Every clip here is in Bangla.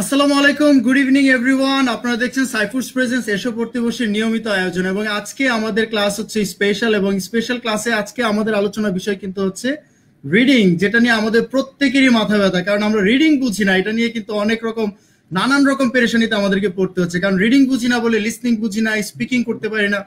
আসসালামু আলাইকুম, গুড ইভিনিং এভরিওয়ান। আপনারা দেখছেন সাইফুরস প্রেজেন্স এসো পড়তে বসে নিয়মিত আয়োজন, এবং আজকে আমাদের ক্লাস হচ্ছে স্পেশাল। এবং স্পেশাল ক্লাসে আজকে আমাদের আলোচনার বিষয় কিন্তু হচ্ছে রিডিং, যেটা নিয়ে আমাদের প্রত্যেকেরই মাথা ব্যথা। কারণ আমরা রিডিং বুঝি না, এটা নিয়ে কিন্তু অনেক রকম নানান রকম পেরেশানিতে আমাদেরকে পড়তে হচ্ছে। কারণ রিডিং বুঝি না বলে লিসনিং বুঝি না, স্পিকিং করতে পারি না,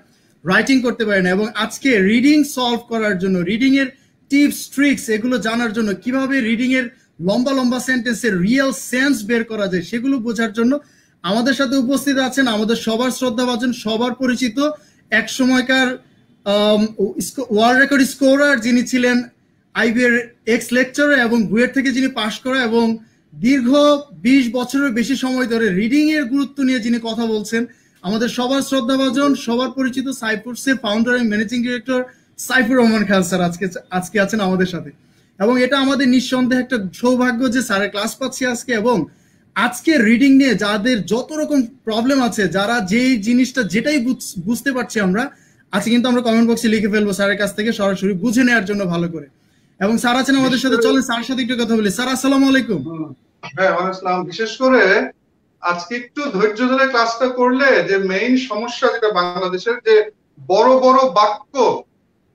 রাইটিং করতে পারি না। এবং আজকে রিডিং সলভ করার জন্য, রিডিং এর টিপস ট্রিক্স এগুলো জানার জন্য, কিভাবে রিডিং এর লম্বা লম্বা সেন্টেন্সের রিয়েল সেন্স বের করা যায় সেগুলো বোঝার জন্য আমাদের সাথে উপস্থিত আছেন আমাদের সবার শ্রদ্ধাভাজন, সবার পরিচিত এক সময়কার ওয়ার্ল্ড রেকর্ড স্কোরার, যিনি ছিলেন আইবি এর এক্স লেকচারার এবং বুয়েট থেকে যিনি পাশ করা এবং দীর্ঘ 20 বছরের বেশি সময় ধরে রিডিং এর গুরুত্ব নিয়ে যিনি কথা বলছেন, আমাদের সবার শ্রদ্ধাভাজন, সবার পরিচিত সাইফুরসের ফাউন্ডার এবং managing director Saifur Rahman Khan sir আজকে আছেন আমাদের সাথে। এবং এটা আমাদের নিঃসন্দেহে একটা সৌভাগ্য যে স্যারের ক্লাস পাচ্ছি আজকে। এবং আজকে রিডিং নিয়ে যাদের যত রকম প্রবলেম আছে, যারা যেই জিনিসটা যেটাই বুঝতে পারছি আমরা, আজকে কিন্তু আমরা কমেন্ট বক্সে লিখে ফেলবো স্যারের কাছ থেকে সরাসরি বুঝে নেওয়ার জন্য ভালো করে। এবং স্যার আছেন আমাদের সাথে, চলেন স্যারের সাথে একটু কথা বলি। স্যার আসসালামু আলাইকুম। হ্যাঁ, আসসালাম। বিশেষ করে আজকে একটু ধৈর্য ধরে ক্লাসটা করলে যে মেইন সমস্যা যেটা বাংলাদেশের, যে বড় বড় বাক্য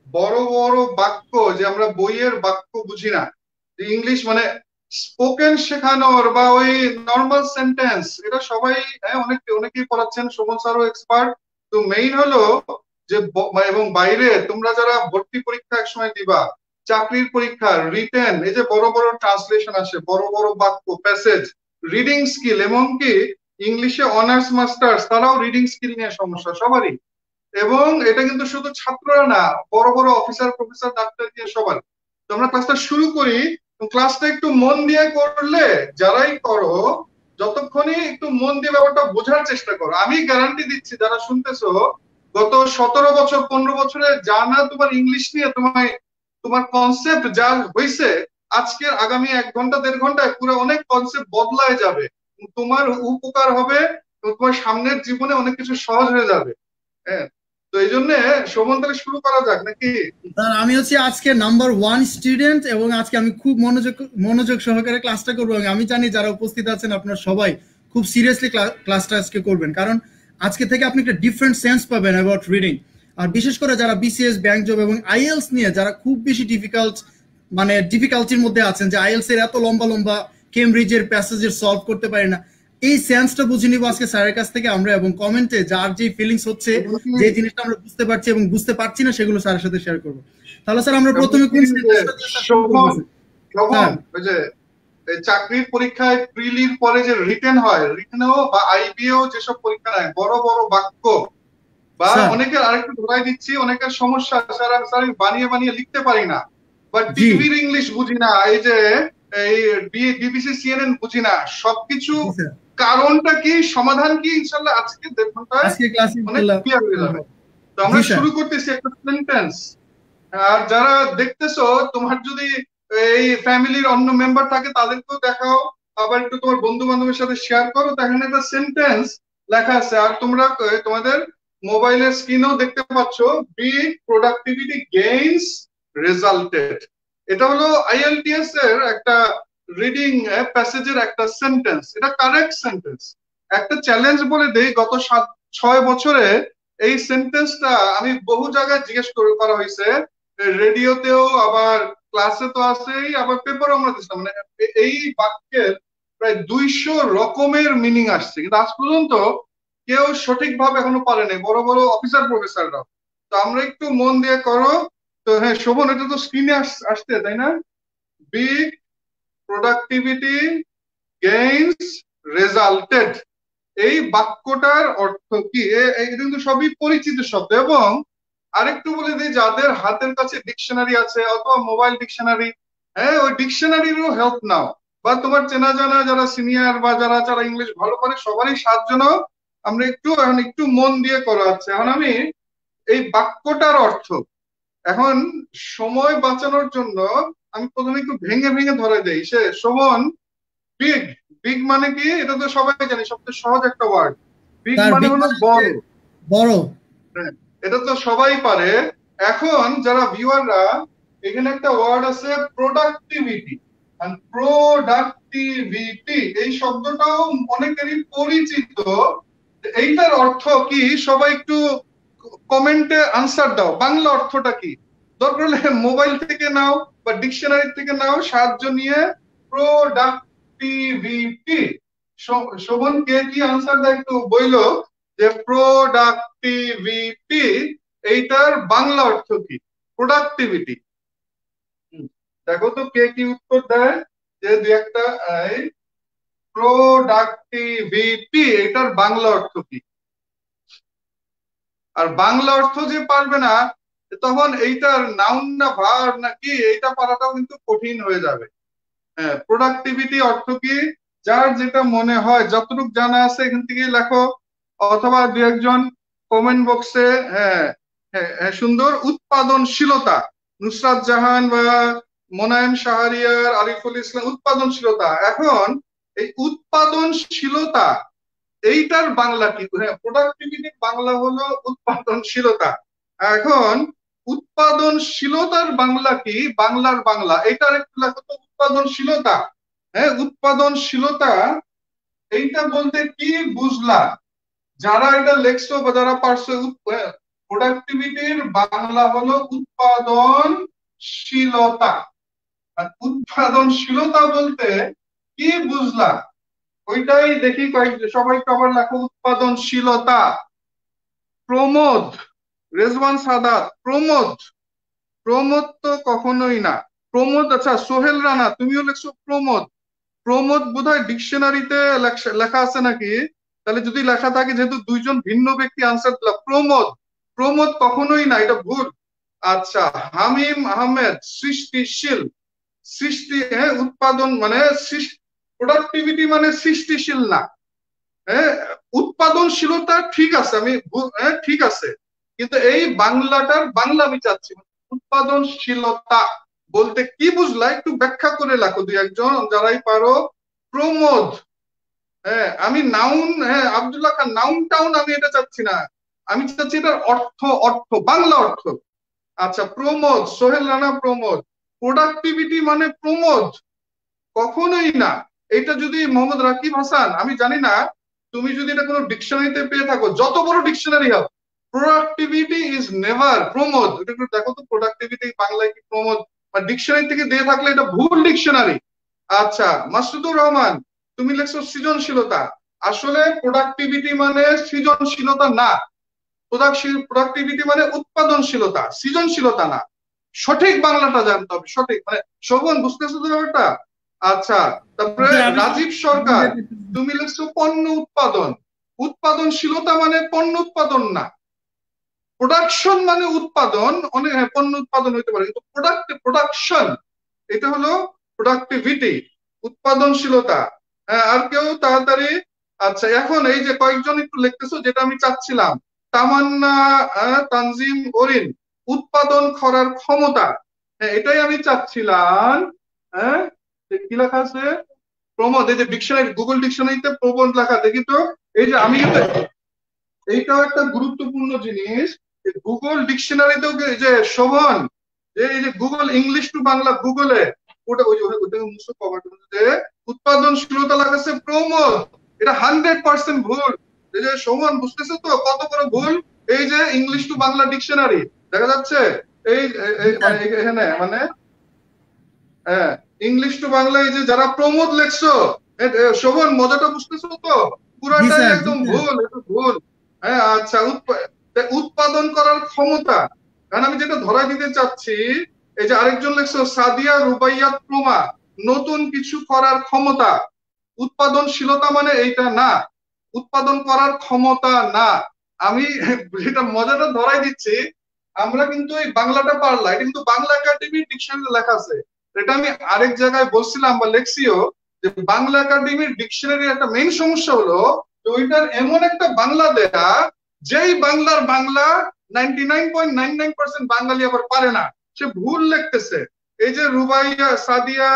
বড় বড় বাক্য যে আমরা বইয়ের বাক্য বুঝি না, যে ইংলিশ মানে স্পোকেন শেখানোর বা ওই নর্মাল সেন্টেন্স, এটা সবাই অনেকেই পড়াচ্ছেন, সুমন স্যারও এক্সপার্ট। তো মেইন হলো যে এবং বাইরে তোমরা যারা ভর্তি পরীক্ষা এক সময় দিবা, চাকরির পরীক্ষা, রিটেন, এই যে বড় বড় ট্রান্সলেশন আসে, বড় বড় বাক্য, প্যাসেজ, রিডিং স্কিল, এমনকি ইংলিশে অনার্স মাস্টার্স তারাও রিডিং স্কিল নিয়ে সমস্যা সবারই। এবং এটা কিন্তু শুধু ছাত্ররা না, বড় বড় অফিসার, প্রফেসর, ডাক্তার দিয়ে সবার। তো আমরা ক্লাসটা শুরু করি। ক্লাসটা একটু মন দিয়ে করলে, যারাই করো, যতক্ষণই একটু মন দিয়ে ব্যাপারটা বোঝার চেষ্টা করো, আমি গ্যারান্টি দিচ্ছি যারা শুনতেছো, গত 17 বছর 15 বছরে যা না তোমার ইংলিশ নিয়ে তোমার কনসেপ্ট যা হয়েছে, আজকের আগামী 1 ঘন্টা 1.5 ঘন্টায় পুরো অনেক কনসেপ্ট বদলায় যাবে, তোমার উপকার হবে, তোমার সামনের জীবনে অনেক কিছু সহজ হয়ে যাবে। হ্যাঁ, তো এই জন্য শোভন, তাহলে শুরু করা যাক নাকি? স্যার আমি হচ্ছে আজকে নাম্বার 1 স্টুডেন্ট, এবং আজকে আমি খুব মনোযোগ সহকারে ক্লাসটা করবো। এবং আমি জানি যারা উপস্থিত আছেন আপনারা সবাই খুব সিরিয়াসলি ক্লাসটা আজকে করবেন, কারণ আজকে থেকে আপনি একটা ডিফারেন্ট সেন্স পাবেন অ্যাবাউট রিডিং। আর বিশেষ করে যারা বিসিএস, ব্যাংক জব এবং আইএলস নিয়ে যারা খুব বেশি ডিফিকাল্টির মধ্যে আছেন, যে আইএলস এর এত লম্বা লম্বা কেমব্রিজের প্যাসেজের সলভ করতে পারে না, এই সেন্সটা বুঝে নিব আজকে স্যারের কাছ থেকে আমরা। এবং কমেন্টে যার যে ফিলিংস হচ্ছে, যে জিনিসটা আমরা বুঝতে পারছি এবং বুঝতে পারছি না, সেগুলো স্যারের সাথে শেয়ার করবো। তাহলে স্যার আমরা প্রথমে কোন ওই যে চাকরির পরীক্ষায় প্রিলির পরে যে রিটেন হয়, রিটেনও বা আইবিও যেসব পরীক্ষা নেয়, বড় বড় বাক্য বা অনেকের, আরেকটু ধরাই দিচ্ছি, অনেকের সমস্যা স্যার আমি বানিয়ে বানিয়ে লিখতে পারি না, বা টিভির ইংলিশ বুঝি না, এই যে এই বিবিসি সিএনএন বুঝি না, সবকিছু কারণটা কি, সমাধান কি, ইনশাআল্লাহ আজকে 1.5 ঘন্টায় অনেক ক্লিয়ার হয়ে যাবে। তো আমরা শুরু করতেছি একটা সেন্টেন্স। আর যারা দেখতেছো, তোমার যদি এই ফ্যামিলির অন্য মেম্বার থাকে তাদেরকেও দেখাও, আবার একটু তোমার বন্ধু বান্ধবের সাথে শেয়ার করো। এখানে একটা সেন্টেন্স লেখা আছে, আর তোমরা তোমাদের মোবাইলের স্ক্রিনেও দেখতে পাচ্ছ, বিগ প্রোডাক্টিভিটি গেইনস রেজাল্টেড। এটা হলো আইএলটিএস এর একটা রিডিং প্যাসেজের একটা সেন্টেন্স, এটা কারেক্ট সেন্টেন্স। একটা চ্যালেঞ্জ বলে দেই, গত 6 বছরে এই সেন্টেন্সটা আমি বহু জায়গায় জিজ্ঞেস করা হয়েছে, রেডিওতেও, আবার ক্লাসে তো আছেই, আবার পেপারও আমরা দিচ্ছিলাম। মানে এই বাক্যের প্রায় 200 রকমের মিনিং আসছে, কিন্তু আজ পর্যন্ত কেউ সঠিকভাবে এখনো পারেনি, বড় বড় অফিসার প্রফেসররা। তো আমরা একটু মন দিয়ে করো। তো হ্যাঁ শোভন, এটা তো স্ক্রিনে আসছে তাই না? বিগ প্রোডাক্টিভিটি গেইনস রেজাল্টেড, এই বাক্যটার অর্থ কি? এটা কিন্তু সবই পরিচিত শব্দ। এবং আরেকটু বলে দিই, যাদের হাতের কাছে ডিকশনারি আছে অথবা মোবাইল ডিকশনারি, হ্যাঁ ওই ডিকশনারিরও হেল্প নাও, বা তোমার চেনা জানা যারা সিনিয়র বা যারা যারা ইংলিশ ভালো করে সবারই সাহায্য নাও। আমরা এখন একটু মন দিয়ে করা হচ্ছে। এখন আমি এই বাক্যটার অর্থ, এখন সময় বাঁচানোর জন্য আমি প্রথমে একটু ভেঙে ভেঙে ধরে দেই। শোভন, বিগ, বিগ মানে কি? এটা তো সবাই জানি, সবচেয়ে সহজ একটা ওয়ার্ড। বিগ মানে হলো বড়, বড়, এটা তো সবাই পারে। এখন যারা ভিউয়াররা, এখানে একটা ওয়ার্ড আছে প্রোডাক্টিভিটি। প্রোডাক্টিভিটি এই শব্দটাও অনেকেরই পরিচিত। এইটার অর্থ কি সবাই একটু কমেন্টে আনসার দাও, বাংলা অর্থটা কি? দরকার হলে মোবাইল থেকে নাও বা ডিকশনারি থেকে নাও, সাহায্য নিয়ে। প্রোডাক্টিভিটি, শোভন কে কি আনসার দেয় একটু বইলো যে প্রোডাক্টিভিটি এইটার বাংলা অর্থ কি? প্রোডাক্টিভিটি দেখো তো কে কি উত্তর দেয়, যে দুই একটা। প্রোডাক্টিভিটি এটার বাংলা অর্থ কি? আর বাংলা অর্থ যে পারবে না, তখন এইটার নাউন না ভার্ব না কি এইটা পারাটাও কিন্তু কঠিন হয়ে যাবে। হ্যাঁ, প্রোডাক্টিভিটি অর্থ কি? যার যেটা মনে হয়, যতটুকু জানা আছে এখান থেকে লেখো, অথবা দু একজন কমেন্ট বক্সে। হ্যাঁ হ্যাঁ হ্যাঁ, সুন্দর। উৎপাদনশীলতা, নুসরাত জাহান বা মোনায়েম শাহরিয়ার, আরিফুল ইসলাম, উৎপাদনশীলতা। এখন এই উৎপাদনশীলতা এইটার বাংলা কি? হ্যাঁ, প্রোডাক্টিভিটির বাংলা হলো উৎপাদনশীলতা। এখন উৎপাদনশীলতার বাংলা কি? বাংলার বাংলা এটার একটু লেখো তো। উৎপাদনশীলতা, হ্যাঁ উৎপাদনশীলতা এইটা বলতে কি বুঝলা? যারা এটা লেখছো বা যারা পারছো, প্রোডাক্টিভিটির বাংলা হলো উৎপাদনশীলতা। আর উৎপাদনশীলতা বলতে কি বুঝলা ওইটাই দেখি সবাই আবার লেখো। উৎপাদনশীলতা। প্রমোদ, রেজওয়ান সাদাত, প্রমোদ। প্রমোদ তো কখনোই না। প্রমোদ, আচ্ছা সোহেল রানা তুমিও লেখছো প্রমোদ। প্রমোদ বোধহয় ডিকশনারিতে লেখা আছে নাকি? তাহলে যদি লেখা থাকে, যেহেতু দুইজন ভিন্ন ব্যক্তি আনসার দিল, প্রমোদ। প্রমোদ কখনোই না, এটা ভুল। আচ্ছা, হামিম আহমেদ, সৃষ্টিশীল। সৃষ্টি, হ্যাঁ উৎপাদন মানে প্রোডাক্টিভিটি মানে সৃষ্টিশীল না। হ্যাঁ, উৎপাদনশীলতা ঠিক আছে, আমি হ্যাঁ ঠিক আছে, কিন্তু এই বাংলাটার বাংলা আমি চাচ্ছি। উৎপাদনশীলতা বলতে কি বুঝলা একটু ব্যাখ্যা করে লেখো দুই একজন যারাই পারো। প্রমোদ, হ্যাঁ আমি নাউন, হ্যাঁ আব্দুল্লাহ খান, নাউন টাউন আমি এটা চাচ্ছি না, আমি চাচ্ছি এটার অর্থ, অর্থ বাংলা অর্থ। আচ্ছা, প্রমোদ, সোহেল রানা প্রমোদ। প্রোডাক্টিভিটি মানে প্রমোদ কখনোই না। এটা যদি মোহাম্মদ রাকিব হাসান, আমি জানি না, তুমি যদি এটা কোনো ডিকশনারিতে পেয়ে থাকো, যত বড় ডিকশনারি হোক, প্রোডাক্টিভিটি ইজ নেভার প্রমোদ। এটা একটু দেখো তো প্রোডাক্টিভিটি বাংলায় কি প্রমোদ, বা ডিকশনারি থেকে দিয়ে থাকলে এটা ভুল ডিকশনারি। আচ্ছা, মাসুদুর রহমান তুমি লেখছো সৃজনশীলতা। আসলে প্রোডাক্টিভিটি মানে সৃজনশীলতা না। প্রোডাক্টিভিটি মানে উৎপাদনশীলতা, সৃজনশীলতা না। সঠিক বাংলাটা জানতে হবে, সঠিক মানে। শোভন বুঝতেছো তো ব্যাপারটা? আচ্ছা, তারপরে রাজীব সরকার তুমি লিখছো পণ্য উৎপাদন। উৎপাদনশীলতা মানে পণ্য উৎপাদন না। প্রোডাকশন মানে উৎপাদন, অনেক পণ্য উৎপাদন হইতে পারে, কিন্তু প্রোডাকশন এটা হলো প্রোডাক্টিভিটি, উৎপাদনশীলতা। হ্যাঁ, আর কেউ তাড়াতাড়ি। আচ্ছা, এখন এই যে কয়েকজন একটু লিখতেছো, যেটা আমি চাচ্ছিলাম। তামান্না, তানজিম, ওরিন, উৎপাদন করার ক্ষমতা। হ্যাঁ, এটাই আমি চাচ্ছিলাম। হ্যাঁ, কি লেখা আছে? প্রমোদ, এই যে ডিকশনারি, গুগল ডিকশনারিতে প্রবন্ধ লেখা, দেখি তো। এই যে আমি কিন্তু এইটাও একটা গুরুত্বপূর্ণ জিনিস, গুগল ডিকশনারিতেও যে শোভন, এই যে গুগল ইংলিশ টু বাংলা, গুগলে ওটা ওই ওটা মুছে কভার যে উৎপাদনশীলতা লাগাচ্ছে প্রমোদ, এটা 100% ভুল। এই যে শোভন বুঝতেছো তো কত বড় ভুল? এই যে ইংলিশ টু বাংলা ডিকশনারি দেখা যাচ্ছে, এই মানে এখানে মানে হ্যাঁ ইংলিশ টু বাংলা, এই যে যারা প্রমোদ লেখছো, শোভন মজাটা বুঝতেছো তো? পুরাটাই একদম ভুল, এটা ভুল। হ্যাঁ, আচ্ছা, উৎপাদন করার ক্ষমতা। কারণ আমি যেটা ধরাই দিতে চাচ্ছি, এই যে আরেকজন লেখছো সাদিয়া রুবাইয়াত প্রমা, নতুন কিছু করার ক্ষমতা। উৎপাদনশীলতা মানে এইটা না, উৎপাদন করার ক্ষমতা না। আমি যেটা মজাটা ধরাই দিচ্ছি, আমরা কিন্তু এই বাংলাটা পারলাম, এটা কিন্তু বাংলা একাডেমি ডিকশনারি লেখা আছে। এটা আমি আরেক জায়গায় বলছিলাম বা লেখছিও, যে বাংলা একাডেমির ডিকশনারির একটা মেইন সমস্যা হলো যে ওইটার এমন একটা বাংলা দেয়া, যেই বাংলার বাংলা 99.99% বাঙালি আবার পারে না, সে ভুল লিখতেছে। এই যে রুবাইয়া, সাদিয়া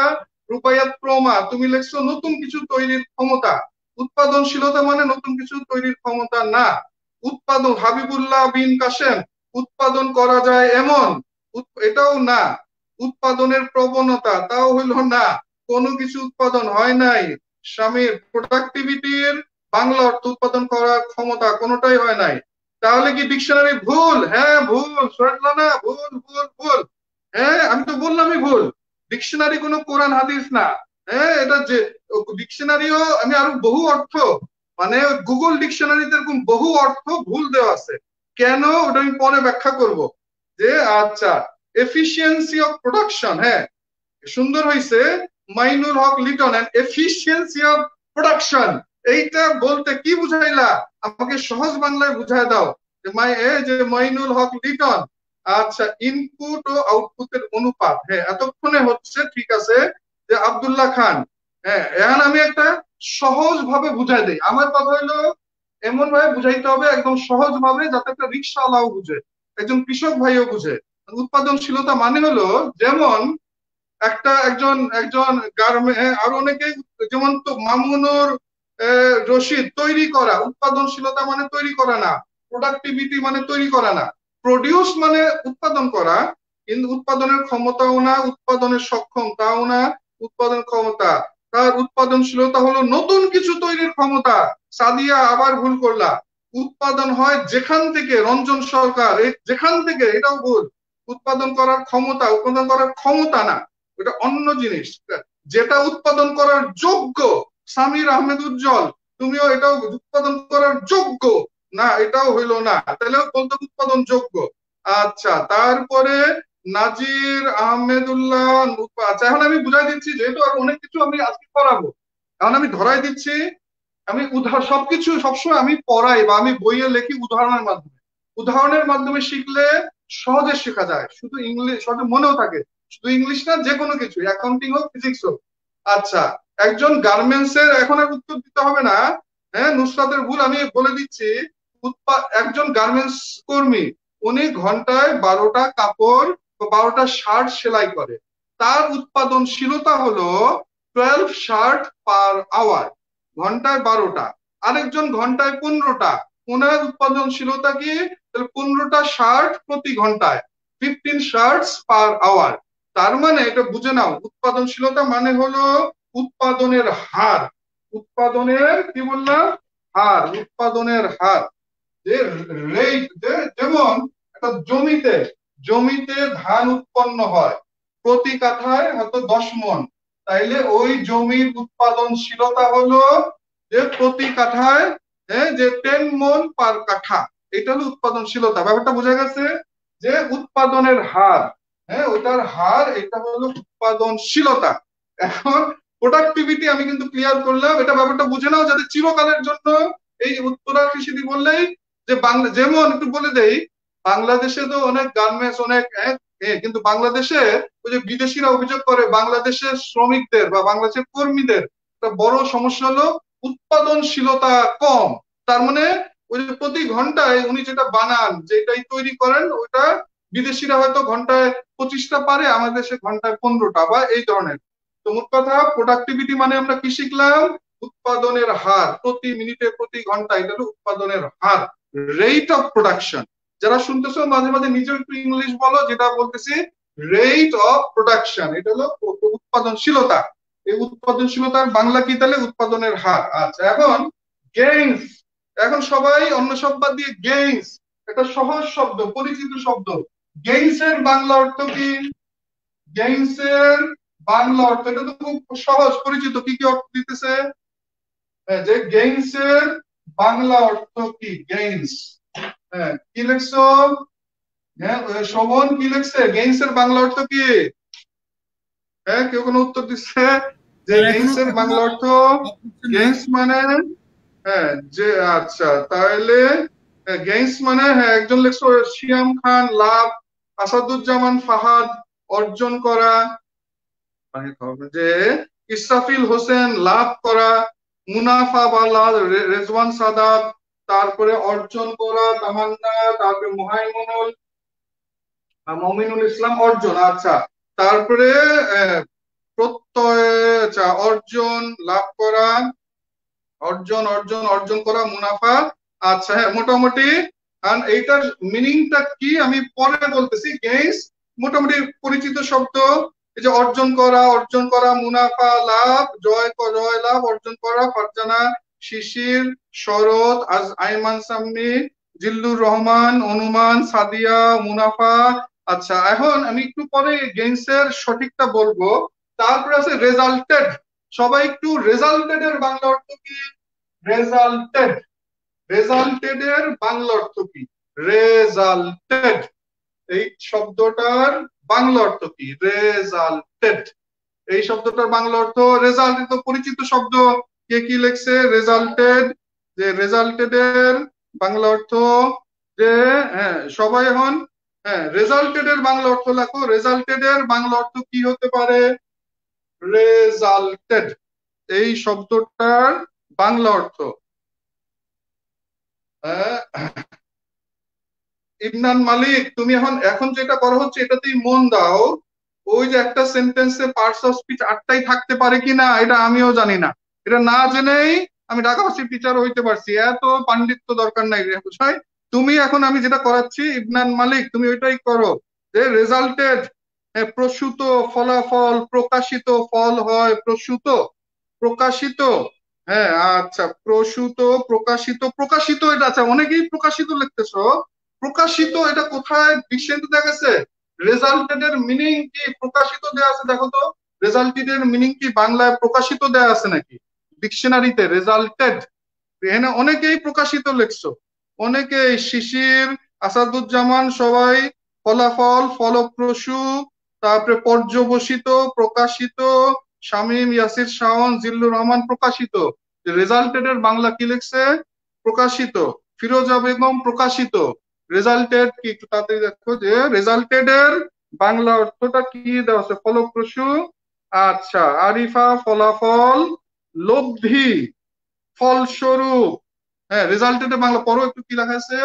রুবাইয়াত প্রমা তুমি লিখছো নতুন কিছু তৈরির ক্ষমতা। উৎপাদনশীলতা মানে নতুন কিছু তৈরির ক্ষমতা না। উৎপাদন, হাবিবুল্লাহ বিন কাসেম, উৎপাদন করা যায় এমন, এটাও না। উৎপাদনের প্রবণতা, তাও হইল না। কোনো কিছু উৎপাদন হয় নাই, স্বামীর প্রোডাক্টিভিটির বাংলা অর্থ উৎপাদন করার ক্ষমতা কোনোটাই হয় নাই। তাহলে কি ডিকশনারি ভুল? হ্যাঁ ভুল। না ভুল ভুল ভুল। হ্যাঁ আমি তো বললামই ভুল। ডিকশনারি কোনো কোরআন হাদিস না। হ্যাঁ এটা যে ডিকশনারিও আমি আরো বহু অর্থ মানে গুগল ডিকশনারিতে এরকম বহু অর্থ ভুল দেওয়া আছে। কেন ওটা আমি পরে ব্যাখ্যা করব। যে আচ্ছা এফিসিয়েন্সি অফ প্রোডাকশন, হ্যাঁ সুন্দর হয়েছে Mainul Haque Liton and efficiency of production. এইটা বলতে কি বুঝাইলা আমাকে সহজ বাংলায় বুঝায় দাও। যে মাইনুল হক লিটন, আচ্ছা ইনপুট ও আউটপুটের অনুপাত, হ্যাঁ এতক্ষণে হচ্ছে ঠিক আছে। যে আব্দুল্লাহ খান, হ্যাঁ এখন আমি একটা সহজ ভাবে বুঝাই দেই। আমার কথা হলো এমন ভাবে বুঝাইতে হবে একদম সহজ ভাবে যাতে একটা রিক্সাওয়ালাও বুঝে, একজন কৃষক ভাইও বুঝে। উৎপাদনশীলতা মানে হলো যেমন একজন একজন গার্মেন্ট আর অনেকে যেমন তো মামুনুর রশিদ তৈরি করা, উৎপাদনশীলতা মানে তৈরি করা না, প্রোডাক্টিভিটি মানে তৈরি করা না, প্রডিউস মানে উৎপাদন করা, কিন্তু উৎপাদনের ক্ষমতাও না, উৎপাদনের সক্ষম তাও না, উৎপাদন ক্ষমতা তার উৎপাদনশীলতা হলো নতুন কিছু তৈরির ক্ষমতা। সাদিয়া আবার ভুল করলা, উৎপাদন হয় যেখান থেকে, রঞ্জন সরকার যেখান থেকে, এটাও ভুল। উৎপাদন করার ক্ষমতা, উৎপাদন করার ক্ষমতা না, এটা অন্য জিনিস। যেটা উৎপাদন করার যোগ্য, সামির আহমেদ উজ্জ্বল তুমিও এটাও উৎপাদন করার যোগ্য না, এটাও হইলো না, তাহলে বলতে উৎপাদন যোগ্য। আচ্ছা তারপরে নাজির আহমেদুল্লাহ, আচ্ছা এখন আমি বুঝাই দিচ্ছি, যেহেতু আর অনেক কিছু আমি আজকে করাবো, এখন আমি ধরাই দিচ্ছি। আমি সবকিছু সবসময় আমি পড়াই বা আমি বইয়ে লেখি উদাহরণের মাধ্যমে। উদাহরণের মাধ্যমে শিখলে সহজে শেখা যায়, শুধু ইংলিশ সহজে মনেও থাকে। শুধু ইংলিশ না, যে কোনো কিছু, অ্যাকাউন্টিং হোক ফিজিক্স হোক। আচ্ছা একজন গার্মেন্টস এর, এখন আর উত্তর দিতে হবে না, হ্যাঁ নুসরাতের ভুল আমি বলে দিচ্ছি। একজন গার্মেন্টস কর্মী উনি ঘন্টায় 12টা কাপড় বা 12টা শার্ট সেলাই করে, তার উৎপাদনশীলতা হলো 12 শার্ট পার আওয়ার, ঘন্টায় 12টা। আরেকজন ঘন্টায় 15টা, ওনার উৎপাদনশীলতা কি? 15টা শার্ট প্রতি ঘন্টায়, 15 শার্টস পার আওয়ার। তার মানে এটা বুঝে নাও, উৎপাদনশীলতা মানে হলো উৎপাদনের হার। উৎপাদনের কি বললাম? হার, উৎপাদনের হার। যে রেট, যেমন একটা জমিতে জমিতে ধান উৎপন্ন হয় প্রতি কাঠায় হয়তো 10 মণ, তাইলে ওই জমির উৎপাদনশীলতা হলো যে প্রতি কাঠায় যে 10 মণ পার কাঠা। এটা হলো উৎপাদনশীলতা। ব্যাপারটা বোঝা গেছে? যে উৎপাদনের হার, হ্যাঁ ওটার হার, এটা হলো উৎপাদনশীলতা। এখন প্রোডাক্টিভিটি আমি কিন্তু ক্লিয়ার করলাম, এটা ব্যাপারটা বুঝে নাও যাতে চিরকালের জন্য এই উত্তরা কৃষিদি বললেই যে বাংলা, যেমন একটু বলে দেই, বাংলাদেশে তো অনেক গার্মেন্টস অনেক, কিন্তু বাংলাদেশে ওই যে বিদেশিরা অভিযোগ করে বাংলাদেশের শ্রমিকদের বা বাংলাদেশের কর্মীদের একটা বড় সমস্যা হলো উৎপাদনশীলতা কম। তার মানে ওই যে প্রতি ঘন্টায় উনি যেটা বানান, যেটাই তৈরি করেন, ওটা বিদেশিরা হয়তো ঘন্টায় 25টা পারে, আমাদের দেশে ঘন্টায় 15টা বা এই ধরনের। তো মোট কথা প্রোডাক্টিভিটি মানে আমরা কি শিখলাম? উৎপাদনের হার, প্রতি মিনিটে প্রতি ঘন্টায়, এটা হলো উৎপাদনের হার, রেট অফ প্রোডাকশন। যারা শুনতেছো মাঝে মাঝে নিজের একটু ইংলিশ বলো, যেটা বলতেছি রেট অফ প্রোডাকশন, এটা হলো উৎপাদনশীলতা। এই উৎপাদনশীলতার বাংলা কি তাহলে? উৎপাদনের হার। আচ্ছা এখন গেইনস, এখন সবাই অন্য শব্দ দিয়ে গেইনস, একটা সহজ শব্দ, পরিচিত শব্দ। গেইনস এর বাংলা অর্থ কি? গেইনস এর বাংলা অর্থ, এটা তো খুব সহজ পরিচিত, কি কি অর্থ দিতেছে? যে গেইনস এর বাংলা অর্থ কি? গেইনস, হ্যাঁ কি লিখছো? হ্যাঁ শোভন কি লিখছে? গেইনস এর বাংলা অর্থ কি? হ্যাঁ কেউ কোনো উত্তর দিচ্ছে? যে গেইনস এর বাংলা অর্থ, গেইনস মানে, হ্যাঁ যে আচ্ছা তাহলে গেইনস মানে, হ্যাঁ একজন লিখছো শিয়াম খান লাভ, আসাদুজ্জামান ফাহাদ অর্জন করা, যে ইসরাফিল হোসেন লাভ করা, মুনাফা বা লাভ রেজওয়ান সাদাত, তারপরে অর্জন করা তামান্না, তারপরে মমিনুল ইসলাম অর্জন। আচ্ছা তারপরে প্রত্যয়, আচ্ছা অর্জন লাভ করা, অর্জন অর্জন অর্জন করা, মুনাফা। আচ্ছা হ্যাঁ মোটামুটি এইটার মিনিংটা কি আমি পরে বলতেছি। গেইনস মোটামুটি পরিচিত শব্দ, এই যে অর্জন করা, মুনাফা লাভ, জয় লাভ, অর্জন করা, ফারজানা, শিশির, শরৎ, আইমান সাম্মি, জিল্লুর রহমান, অনুমান, সাদিয়া, মুনাফা। আচ্ছা, এখন আমি একটু পরে গেইনস এর সঠিকটা বলবো। তারপরে আছে রেজাল্টেড। সবাই একটু রেজাল্টেড এর বাংলা অর্থ কি? রেজাল্টেড, রেজাল্টেড এর বাংলা অর্থ কি? রেজাল্টেড, এই শব্দটার বাংলা অর্থ কি? রেজাল্টেড, এই শব্দটার বাংলা অর্থ রেজাল্ট। তো পরিচিত শব্দ, কে কি লেখছে? রেজাল্টেড, যে রেজাল্টেড এর বাংলা অর্থ যে, হ্যাঁ সবাই এখন হ্যাঁ রেজাল্টেড এর বাংলা অর্থ লেখো। রেজাল্টেড এর বাংলা অর্থ কি হতে পারে? রেজাল্টেড, এই শব্দটার বাংলা অর্থ। ইবনান মালিক, তুমি এখন এখন যেটা করা হচ্ছে এটাতেই মন দাও। ওই যে একটা সেন্টেন্সে পার্টস অফ স্পিচ 8টাই থাকতে পারে কিনা এটা আমিও জানি না। এটা না জেনেই আমি ঢাকা ভার্সিটির টিচার হইতে পারছি, এত পাণ্ডিত্য দরকার নাই রে বুঝাই। তুমি এখন আমি যেটা করাচ্ছি ইবনান মালিক, তুমি ওইটাই করো যে রেজাল্টেড, প্রসূত, ফলাফল, প্রকাশিত, ফল হয় প্রসূত, প্রকাশিত। হ্যাঁ আচ্ছা, প্রসূত, প্রকাশিত, প্রকাশিত এটা আচ্ছা অনেকেই প্রকাশিত লিখতেছো। প্রকাশিত এটা কোথায় ডিকশনারিতে দেখা গেছে? রেজাল্টেড এর মিনিং কি প্রকাশিত দেয়া আছে? দেখো তো রেজাল্টেড এর মিনিং কি বাংলায় প্রকাশিত দেয়া আছে নাকি ডিকশনারিতে? রেজাল্টেড এখানে অনেকেই প্রকাশিত লিখছো, অনেকেই, শিশির, আসাদুজ্জামান, সবাই ফলাফল, ফলপ্রসূ, তারপরে পর্যবসিত, প্রকাশিত, শামীম, ইয়াসির, শাওন, জিল্লুর রহমান প্রকাশিত। রেজাল্টেড এর বাংলা কি লিখছে? প্রকাশিত। ফিরোজা বেগম প্রকাশিত। রেজাল্টেড কি একটু তাড়াতাড়ি দেখো যে রেজাল্টেড এর বাংলা অর্থটা কি দেওয়া আছে? ফলপ্রসূ। আচ্ছা, আরিফা ফলাফল, লব্ধি, ফলস্বরূপ। হ্যাঁ রেজাল্টেড এর বাংলা পড়ো একটু কি লেখা আছে?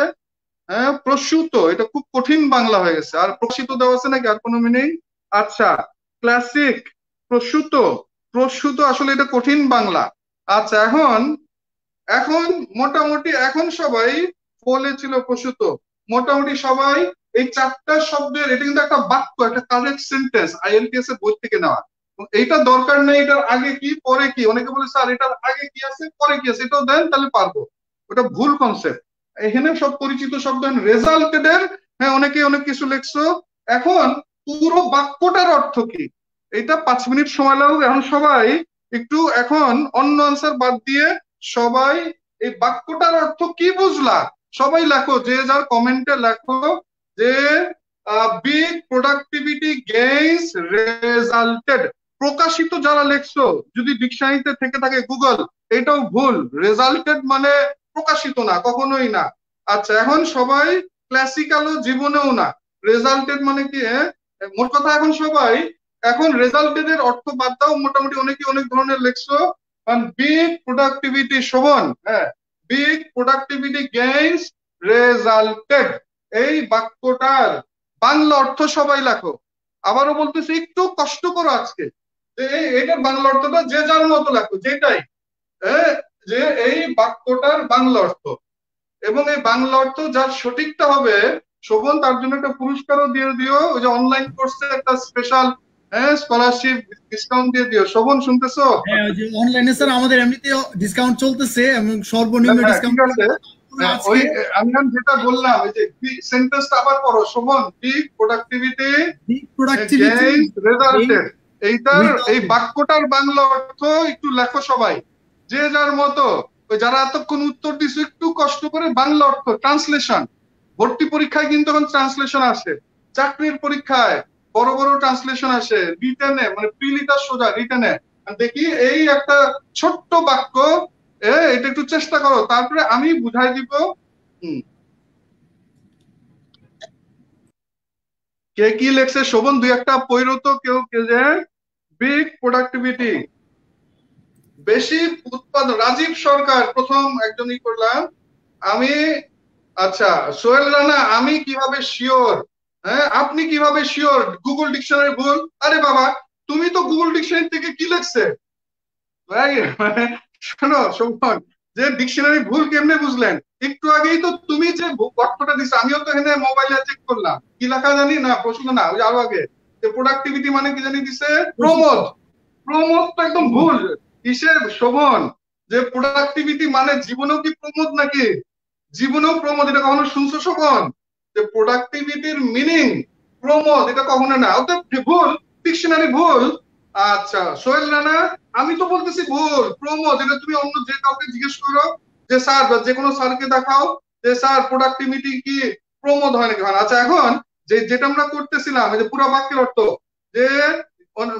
হ্যাঁ প্রসূত, এটা খুব কঠিন বাংলা হয়ে গেছে। আর প্রকাশিত দেওয়া আছে নাকি আর কোনো মিনিং? আচ্ছা, ক্লাসিক, প্রসূত, প্রসূত আসলে এটা কঠিন বাংলা। আচ্ছা এখন এখন মোটামুটি এখন সবাই ফলে ছিল প্রসূত, মোটামুটি সবাই এই 4টা শব্দের, এটা কিন্তু একটা বাক্য, একটা কারেক্ট সেন্টেন্স, আইএলটিএস এর বই থেকে নেওয়া। এইটা দরকার নেই এটার আগে কি পরে কি। অনেকে বলে স্যার এটার আগে কি আছে পরে কি আছে, এটাও দেন তাহলে পারবো। ওটা ভুল কনসেপ্ট। এখানে সব পরিচিত শব্দ রেজাল্টেড এর, হ্যাঁ অনেকে অনেক কিছু লিখছো। এখন পুরো বাক্যটার অর্থ কি? এটা 5 মিনিট সময় লাগুক। এখন সবাই একটু এখন অন্য আনসার বাদ দিয়ে সবাই এই বাক্যটার অর্থ কি বুঝলা সবাই লেখো, যে যার কমেন্টে লেখো যে বিগ প্রোডাক্টিভিটি গেইনস রেজাল্টেড। প্রকাশিত যারা লেখছো যদি ডিকশনারিতে থেকে থাকে গুগল, এটাও ভুল। রেজাল্টেড মানে প্রকাশিত না, কখনোই না। আচ্ছা এখন সবাই ক্লাসিক্যালও জীবনেও না। রেজাল্টেড মানে কি? মোট কথা এখন সবাই এখন রেজাল্টেড এর অর্থ বাদ দাও, মোটামুটি অনেকে অনেক ধরনের লেখছো। বিগ প্রোডাক্টিভিটি, শোভন, হ্যাঁ বিগ প্রোডাক্টিভিটি গেইনস রেজাল্টেড, এই বাক্যটার বাংলা অর্থ সবাই লেখো। আবারও বলতেছি একটু কষ্ট করো আজকে, যে এইটার বাংলা অর্থটা যে যার মতো লেখো, যেটাই যে এই বাক্যটার বাংলা অর্থ। এবং এই বাংলা অর্থ যার সঠিকটা হবে শোভন, তার জন্য একটা পুরস্কারও দিয়ে দিও। ওই যে অনলাইন কোর্সে একটা স্পেশাল স্কলারশিপ ডিসকাউন্ট দিয়ে দিও। শোভন শুনতেছো? হ্যাঁ ওই যে অনলাইনে স্যার আমাদের এমনিতে ডিসকাউন্ট চলতেছে এবং সর্বনিম্ন ডিসকাউন্ট আছে। ওই আমি যেটা বললাম এই যে সেন্টেন্সটা আবার পড়ো Shobhan, big productivity gains resulted, এইটার এই বাক্যটার বাংলা অর্থ একটু লেখো সবাই যে যার মতো। ওই যারা এতক্ষণ উত্তর দিছো একটু কষ্ট করে বাংলা অর্থ ট্রান্সলেশন। ভর্তি পরীক্ষায় কিন্তু এখন ট্রান্সলেশন আসে, চাকরির পরীক্ষায় বড় বড় ট্রান্সলেশন আসে, রিটেনে মানে প্রিলিটার সোজা রিটেনে। দেখি এই একটা ছোট্ট বাক্য, এটা একটু চেষ্টা করো, তারপরে আমি বুঝাই দিব। কে কি লেখছে শোভন? দুই একটা পৈরত কেউ কে যে বিগ প্রোডাক্টিভিটি, বেশি উৎপাদন। রাজীব সরকার প্রথম একজনই করলাম আমি। আচ্ছা সোহেল রানা, আমি কিভাবে শিওর? হ্যাঁ আপনি কিভাবে শিওর? গুগল ডিকশনারি ভুল। আরে বাবা তুমি তো গুগল ডিকশনারি থেকে কি লেখছে মানে শোনো শোভন, যে ডিকশনারি ভুল কেমনে বুঝলেন? একটু আগেই তো তুমি যে অর্থটা দিছো, আমিও তো এখানে মোবাইলে চেক করলাম কি লেখা জানি না, প্রশ্ন না ওই আরো আগে যে প্রোডাক্টিভিটি মানে কি জানি দিছে প্রমোদ। প্রমোদ তো একদম ভুল। কিসের শোভন যে প্রোডাক্টিভিটি মানে জীবনেও কি প্রমোদ নাকি? জীবনেও প্রমোদ এটা কখনো শুনছো শোভন? যে প্রোডাক্টিভিটির মিনিং প্রমোদ এটা কখনো না, অর্থাৎ ভুল, ডিকশনারি ভুল। আচ্ছা সোহেল রানা, আমি তো বলতেছি ভুল, প্রমোদ এটা তুমি অন্য যে কাউকে জিজ্ঞেস করো, যে স্যার যে কোনো স্যারকে দেখাও যে স্যার প্রোডাক্টিভিটি কি প্রমোদ হয় নাকি? আচ্ছা এখন যেটা আমরা করতেছিলাম এই যে পুরো বাক্যের অর্থ, যে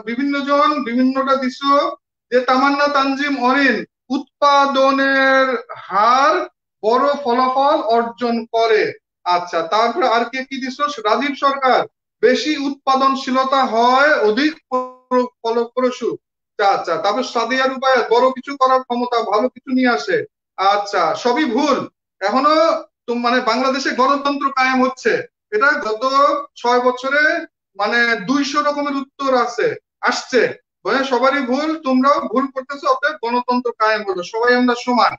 বিভিন্ন জন বিভিন্নটা দিচ্ছ, যে তামান্না তানজিম অরিন উৎপাদনের হার বড় ফলাফল অর্জন করে। আচ্ছা তারপরে আর কে কি দিচ্ছ? রাজীব সরকার বেশি উৎপাদনশীলতা হয় অধিক ফলপ্রসূ। আচ্ছা তারপর সাদিয়া রুবাইয়াত বড় কিছু করার ক্ষমতা, ভালো কিছু নিয়ে আসে। আচ্ছা সবই ভুল। এখনো মানে বাংলাদেশে গণতন্ত্র কায়েম হচ্ছে, এটা গত 6 বছরে মানে 200 রকমের উত্তর আসছে, সবারই ভুল, তোমরাও ভুল করতেছো, অতএব গণতন্ত্র কায়েম হলো, সবাই আমরা সমান,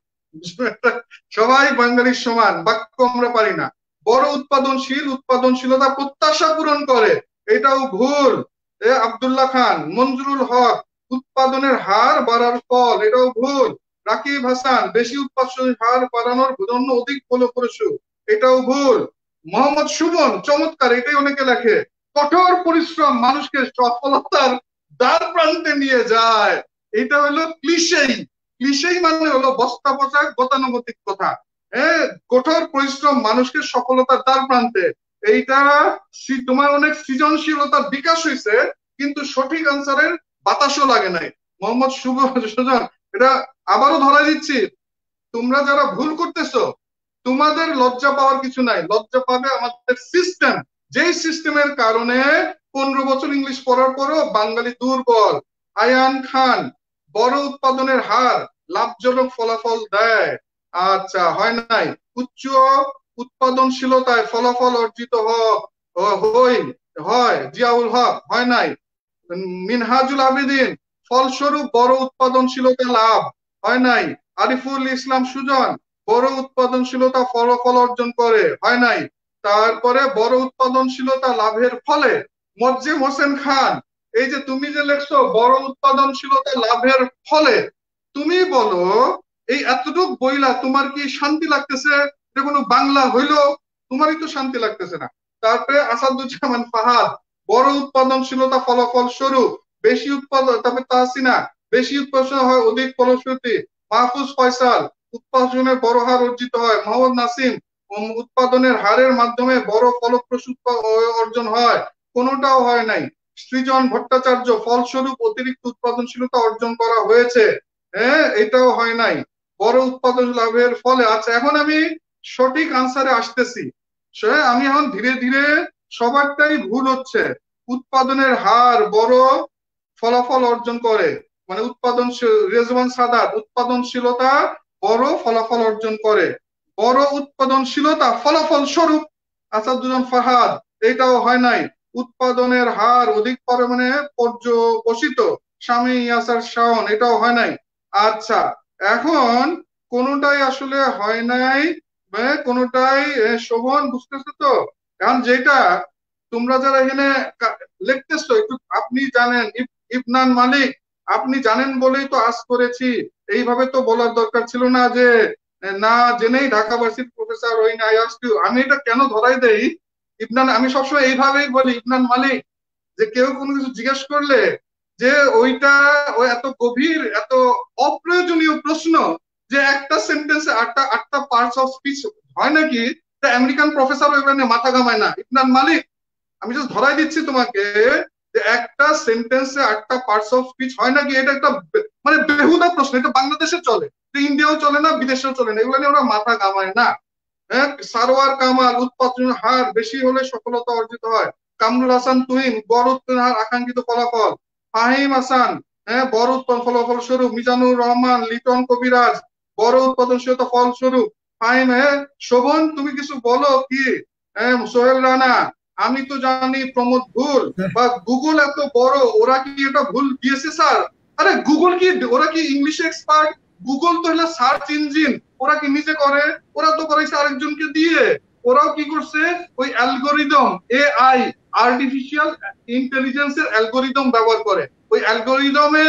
সবাই বাঙালির সমান, বাক্য আমরা পারি না। বড় উৎপাদনশীলতা প্রত্যাশা পূরণ করে, এটাও ভুল। আব্দুল্লাহ খান, মঞ্জুরুল হক উৎপাদনের হার বাড়ার ফল, এটাও ভুল। রাকিব হাসান বেশি উৎপাদন হার বাড়ানোর জন্য অধিক ফলপ্রসূ, এটাও ভুল। মোহাম্মদ সুমন চমৎকার, এটাই অনেকে লেখে, কঠোর পরিশ্রম মানুষকে সফলতার দ্বার প্রান্তে নিয়ে যায়, এটা হলো ক্লিশেই। ক্লিশেই মানে হলো বস্তা পচা গতানুগতিক কথা। কঠোর পরিশ্রম মানুষকে সফলতার দ্বার প্রান্তে, এইটা তোমার অনেক সৃজনশীলতার বিকাশ হয়েছে, কিন্তু সঠিক আনসারের বাতাসও লাগে নাই। মোহাম্মদ সুজন, এটা আবারও ধরা দিচ্ছি, তোমরা যারা ভুল করতেছো তোমাদের লজ্জা পাওয়ার কিছু নাই, লজ্জা পাবে আমাদের সিস্টেম, যেই সিস্টেমের কারণে 15 বছর ইংলিশ পড়ার পরও বাঙালি দুর্বল। আয়ান খান বড় উৎপাদনের হার লাভজনক ফলাফল দেয়। আচ্ছা হয় নাই। উচ্চ উৎপাদনশীলতায় ফলাফল অর্জিত হয়। জিয়াউল হক হয় নাই। মিনহাজুল আবেদিন ফলস্বরূপ বড় উৎপাদনশীলতা লাভ, হয় নাই। আরিফুল ইসলাম সুজন বড় উৎপাদনশীলতা ফলাফল অর্জন করে, হয় নাই। তারপরে বড় উৎপাদনশীলতা লাভের ফলে মোজ্জেম হোসেন খান, এই যে তুমি যে লেখছো বড় উৎপাদনশীলতা লাভের ফলে, তুমি বলো এই এতটুক বইলা তোমার কি শান্তি লাগতেছে? এটা কোনো বাংলা হইলো? তোমারই তো শান্তি লাগতেছে না। তারপরে আসাদুজ্জামান ফাহাদ বড় উৎপাদনশীলতা ফলাফল স্বরূপ বেশি উৎপাদন, তারপরে তাহসিনা বেশি উৎপাদন হয় অধিক ফলশ্রুতি। মাহফুজ ফয়সাল উৎপাদনের বড় হার অর্জিত হয়। মোহাম্মদ নাসিম উৎপাদনের হারের মাধ্যমে বড় ফলপ্রসূ অর্জন হয়, কোনোটাও হয় নাই। সৃজন ভট্টাচার্য ফলস্বরূপ অতিরিক্ত উৎপাদনশীলতা অর্জন করা হয়েছে, এটাও হয় নাই। বড় উৎপাদন লাভের ফলে। আচ্ছা এখন আমি সঠিক আনসারে আসতেছি। আমি এখন ধীরে ধীরে সবারটাই ভুল হচ্ছে। উৎপাদনের হার বড় ফলাফল অর্জন করে, মানে রেজওয়ান সাদাত উৎপাদনশীলতা বড় ফলাফল অর্জন করে, বড় উৎপাদনশীলতা ফলাফল স্বরূপ। আসাদুজ্জামান ফাহাদ এটাও হয় নাই। উৎপাদনের হার অধিক পরিমাণে পর্যবসিত, স্বামী ইয়াসার শাওন, এটাও হয় নাই। আচ্ছা এখন কোনোটাই আসলে হয় নাই, কোনোটাই শোভন, বুঝতেছো তো? এখন যেটা তোমরা যারা এখানে লিখতেছো, একটু আপনি জানেন, ইবনান মালিক আপনি জানেন বলেই তো আজ করেছি, এইভাবে তো বলার দরকার ছিল না যে না জেনেই ঢাকা ভার্সিটির প্রফেসর হই না। আমি এটা কেন ধরাই দেই, ইবনান, আমি সবসময় এইভাবেই বলি ইবনান মালিক, যে কেউ কোনো কিছু জিজ্ঞেস করলে যে ওইটা ও এত গভীর এত অপ্রয়োজনীয় প্রশ্ন, যে একটা সেন্টেন্সে আটটা পার্টস অফ স্পিচ হয় নাকি, আমেরিকান প্রফেসর ওইখানে মাথা ঘামায় না। ইবনান মালিক আমি জাস্ট ধরাই দিচ্ছি তোমাকে যে একটা সেন্টেন্সে 8টা পার্টস অফ স্পিচ হয় নাকি, এটা একটা মানে বেহুদা প্রশ্ন। এটা বাংলাদেশে চলে, ইন্ডিয়াও চলে না, বিদেশেও চলে না, এগুলো নিয়ে ওরা মাথা ঘামায় না। সারোয়ার কামাল উৎপাদন হার বেশি হলে সফলতা অর্জিত হয়। কামরুল হাসান তুহিন বড় উৎপাদন হার আকাঙ্ক্ষিত ফলাফল। ফাহিম হাসান বড় উৎপাদন ফলাফল স্বরূপ। মিজানুর রহমান লিটন কবিরাজ বড় উৎপাদনশীলতা ফলস্বরূপ। ফাহিম শোভন তুমি কিছু বলো কি? সোহেল রানা আমি তো জানি প্রমোদ ভুল, বা গুগল এত বড় ওরা কি এটা ভুল দিয়েছে স্যার? আরে গুগল কি, ওরা কি ইংলিশ এক্সপার্ট? গুগল তো হলো সার্চ ইঞ্জিন, ওরা কি নিজে করে? ওরা তো করাইছে আরেকজনকে দিয়ে। ওরাও কি করছে, ওই অ্যালগোরিদম এআই আর্টিফিশিয়াল ইন্টেলিজেন্সের অ্যালগোরিদম ব্যবহার করে। ওই অ্যালগোরিদমে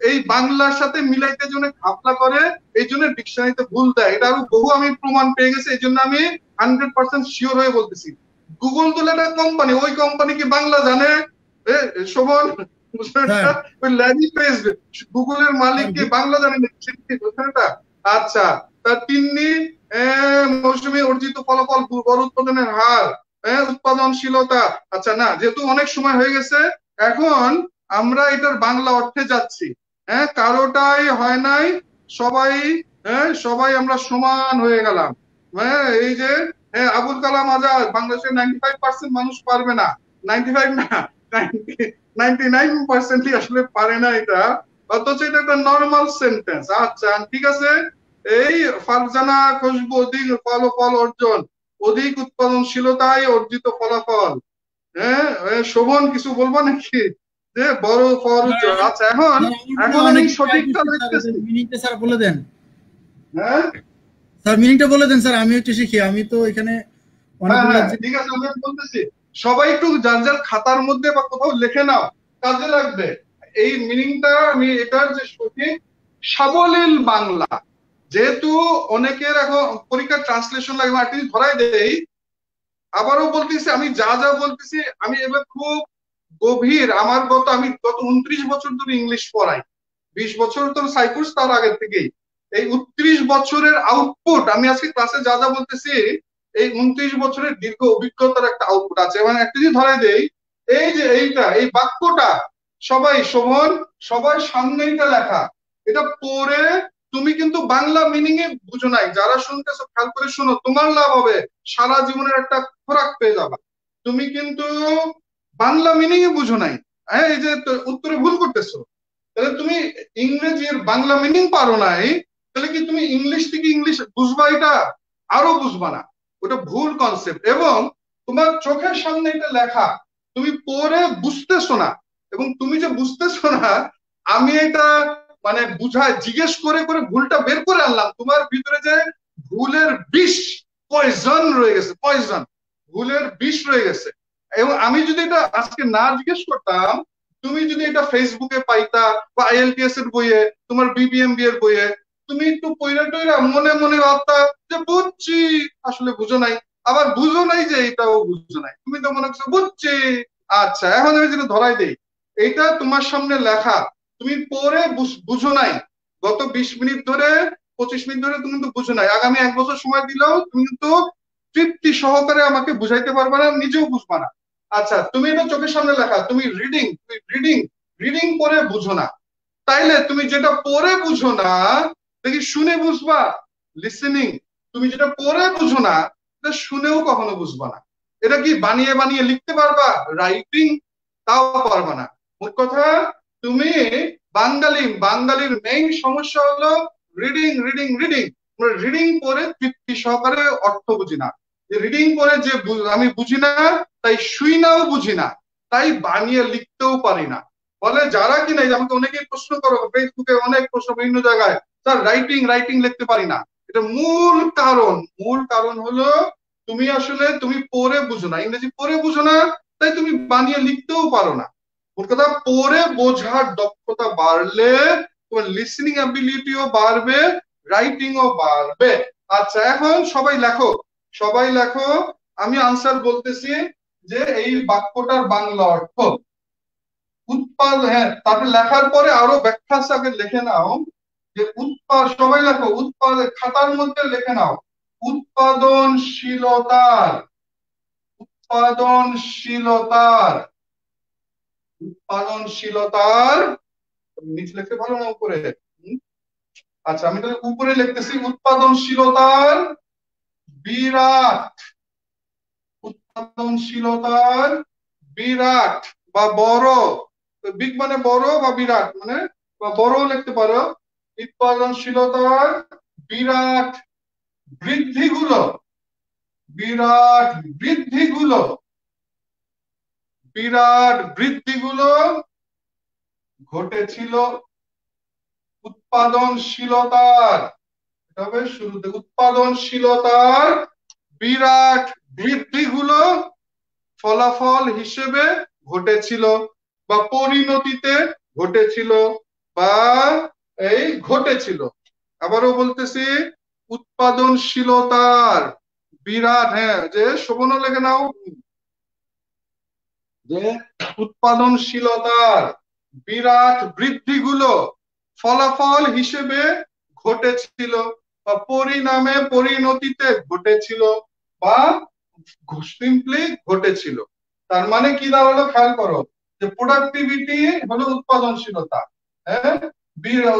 এই বাংলার সাথে মিলাইতে জন্য ঘাপলা করে, এই জন্য ডিকশনারিতে ভুল দেয়। এটা আরো বহু আমি প্রমাণ পেয়ে গেছি, এই জন্য আমি 100% শিওর হয়ে বলতেছি। গুগল তো একটা কোম্পানি, ওই কোম্পানি কি বাংলা জানে? শোভন, স্যার ওই ল্যারি পেজ গুগলের মালিক কি বাংলা জানে না? বুঝছেনটা? আচ্ছা, তার তিন্নি মৌসুমী অর্জিত ফলাফল, বড় উৎপাদনের হার, উৎপাদনশীলতা। আচ্ছা, না, যেহেতু অনেক সময় হয়ে গেছে, এখন আমরা এটার বাংলা অর্থে যাচ্ছি। কারোটাই হয় নাই, সবাই সবাই আমরা সমান হয়ে গেলাম। এই যে আবুল কালাম আজাদ, বাংলাদেশের 95% মানুষ পারবে না, 95 না, 99% আসলে পারে না এটা, অথচ এটা একটা নর্মাল সেন্টেন্স। আচ্ছা, ঠিক আছে। এই ফারজানা খুশবু, অধিক ফলাফল অর্জন, অধিক উৎপাদনশীলতায় অর্জিত ফলাফল। শোভন, কিছু বলবো নাকি? যে বড় ফল। আচ্ছা, এখন আমি সঠিকটা লিখতেছি। মিনিংটা স্যার বলে দেন। হ্যাঁ স্যার মিনিংটা বলে দেন স্যার, আমি একটু শিখি, আমি তো এখানে ঠিক আছে, আমি বলতেছি। সবাই একটু যার যার খাতার মধ্যে বা কোথাও লিখে নাও, কাজে লাগবে এই মিনিংটা। আমি এটার যে সঠিক সাবলীল বাংলা, যেহেতু অনেকের এখন পরীক্ষার ট্রান্সলেশন লাগবে, আর কিছু ধরাই দেই। আবারও বলতেছি, আমি যা যা বলতেছি আমি এবার খুব গভীর। আমি গত 29 বছর ধরে ইংলিশ পড়াই, 20 বছর তো সাইফুস, তার আগের থেকেই এই 29 বছরের আউটপুট আমি আজকে ক্লাসে যা যা বলতেছি, এই 29 বছরের দীর্ঘ অভিজ্ঞতার একটা আউটপুট আছে। এবং একটা যদি ধরে দেই, এই যে এই বাক্যটা সবাই শোভন, সবার সামনে এটা লেখা, এটা পড়ে তুমি কিন্তু বাংলা মিনিং এ বুঝো নাই। যারা শুনতেছো খেয়াল করে শোনো, তোমার লাভ হবে, সারা জীবনের একটা খোরাক পেয়ে যাবা। তুমি কিন্তু বাংলা মিনিং এ বুঝো নাই, এই যে উত্তরে ভুল করতেছো। তাহলে তুমি ইংরেজির বাংলা মিনিং পারো নাই, তাহলে কি তুমি ইংলিশ থেকে ইংলিশ বুঝবা? এটা আরো বুঝবা না, ওটা ভুল কনসেপ্ট। এবং তোমার চোখের সামনে এটা লেখা, তুমি পড়ে বুঝতেছো না। এবং তুমি যে বুঝতেছো না, আমি এটা মানে বুঝায় জিজ্ঞেস করে করে ভুলটা বের করে আনলাম। তোমার ভিতরে যে ভুলের বিষ, পয়জন রয়ে গেছে, পয়জন, ভুলের বিষ রয়ে গেছে। এবং আমি যদি এটা আজকে না জিজ্ঞেস করতাম, তুমি যদি এটা ফেসবুকে পাইতা বা আইএলটিএস এর বইয়ে, তোমার বিবিএমবি এর বইয়ে, তুমি একটু পয়রা টয়রা মনে মনে ভাবতা যে বুঝছি, আসলে বুঝো নাই। আবার বুঝো নাই যে এটাও বুঝো নাই, তুমি তো মনে করছো বুঝছি। আচ্ছা, এখন আমি যেটা ধরাই দেই, এইটা তোমার সামনে লেখা, তুমি পড়ে বুঝো নাই। গত 20 মিনিট ধরে, 25 মিনিট ধরে তুমি কিন্তু বুঝো নাই। আগামী 1 বছর সময় দিলেও তুমি কিন্তু তৃপ্তি সহকারে আমাকে বুঝাইতে পারবে না, নিজেও বুঝবা না। আচ্ছা, তুমি এটা চোখের সামনে লেখা, তুমি রিডিং রিডিং করে বুঝো না। তাইলে তুমি যেটা পড়ে বুঝো না, দেখি শুনে বুঝবা? লিসেনিং। তুমি যেটা পড়ে বুঝো না, এটা শুনেও কখনো বুঝবা না। এটা কি বানিয়ে বানিয়ে লিখতে পারবা? রাইটিং তাও পারবা না। মোট কথা, তুমি বাঙালির মেইন সমস্যা হলো রিডিং রিডিং রিডিং। রিডিং পড়ে তৃপ্তি সহকারে অর্থ বুঝি না। রিডিং পড়ে যে আমি বুঝি না, তাই শুই নাও বুঝি না, তাই বানিয়ে লিখতেও পারি না। বলে যারা কিনা, আমাকে অনেকেই প্রশ্ন করো ফেসবুকে, অনেক প্রশ্ন বিভিন্ন জায়গায়, স্যার রাইটিং লিখতে পারি না। এটা মূল কারণ হলো তুমি পড়ে বুঝো না, ইংরেজি পড়ে বুঝো না, তাই তুমি বানিয়ে লিখতেও পারো না। ওর কথা, পড়ে বোঝার দক্ষতা বাড়লে তোমার লিসনিং অ্যাবিলিটিও বাড়বে, রাইটিংও বাড়বে। আচ্ছা, এখন সবাই লেখো। আমি আনসার বলতেছি যে এই বাক্যটার বাংলা অর্থ হ্যাঁ, তারপরে লেখার পরে আরো ব্যাখ্যা আগে লিখে নাও যে সবাই লেখো, খাতার মধ্যে লিখে নাও উৎপাদনশীলতার উৎপাদনশীলতার উৎপাদনশীলতার নিচে লিখতে ভালো না উপরে? আচ্ছা, আমি তাহলে উপরে লিখতেছি, উৎপাদনশীলতার বিরাট উৎপাদনশীলতার বিরাট বা বড়, বিগ মানে বড় বা বিরাট মানে বা বড় লিখতে পারো। উৎপাদনশীলতার বিরাট বৃদ্ধিগুলো বিরাট বৃদ্ধিগুলো বিরাট বৃদ্ধিগুলো ঘটেছিল উৎপাদনশীলতার, তবে শুরুতে উৎপাদনশীলতার বিরাট বৃদ্ধিগুলো ফলাফল হিসেবে ঘটেছিল বা পরিণতিতে ঘটেছিল বা এই ঘটেছিল। আবারও বলতেছি, উৎপাদনশীলতার বিরাট, হ্যাঁ যে শোভনও লেগে নাও, যে উৎপাদনশীলতার বিরাট বৃদ্ধিগুলো ফলাফল হিসেবে ঘটেছিল বা পরিণামে পরিণতিতে ঘটেছিল বা সিম্পলি ঘটেছিল। তার মানে কি দাঁড়ালো, খেয়াল করো যে প্রোডাক্টিভিটি হলো উৎপাদনশীলতা, হ্যাঁ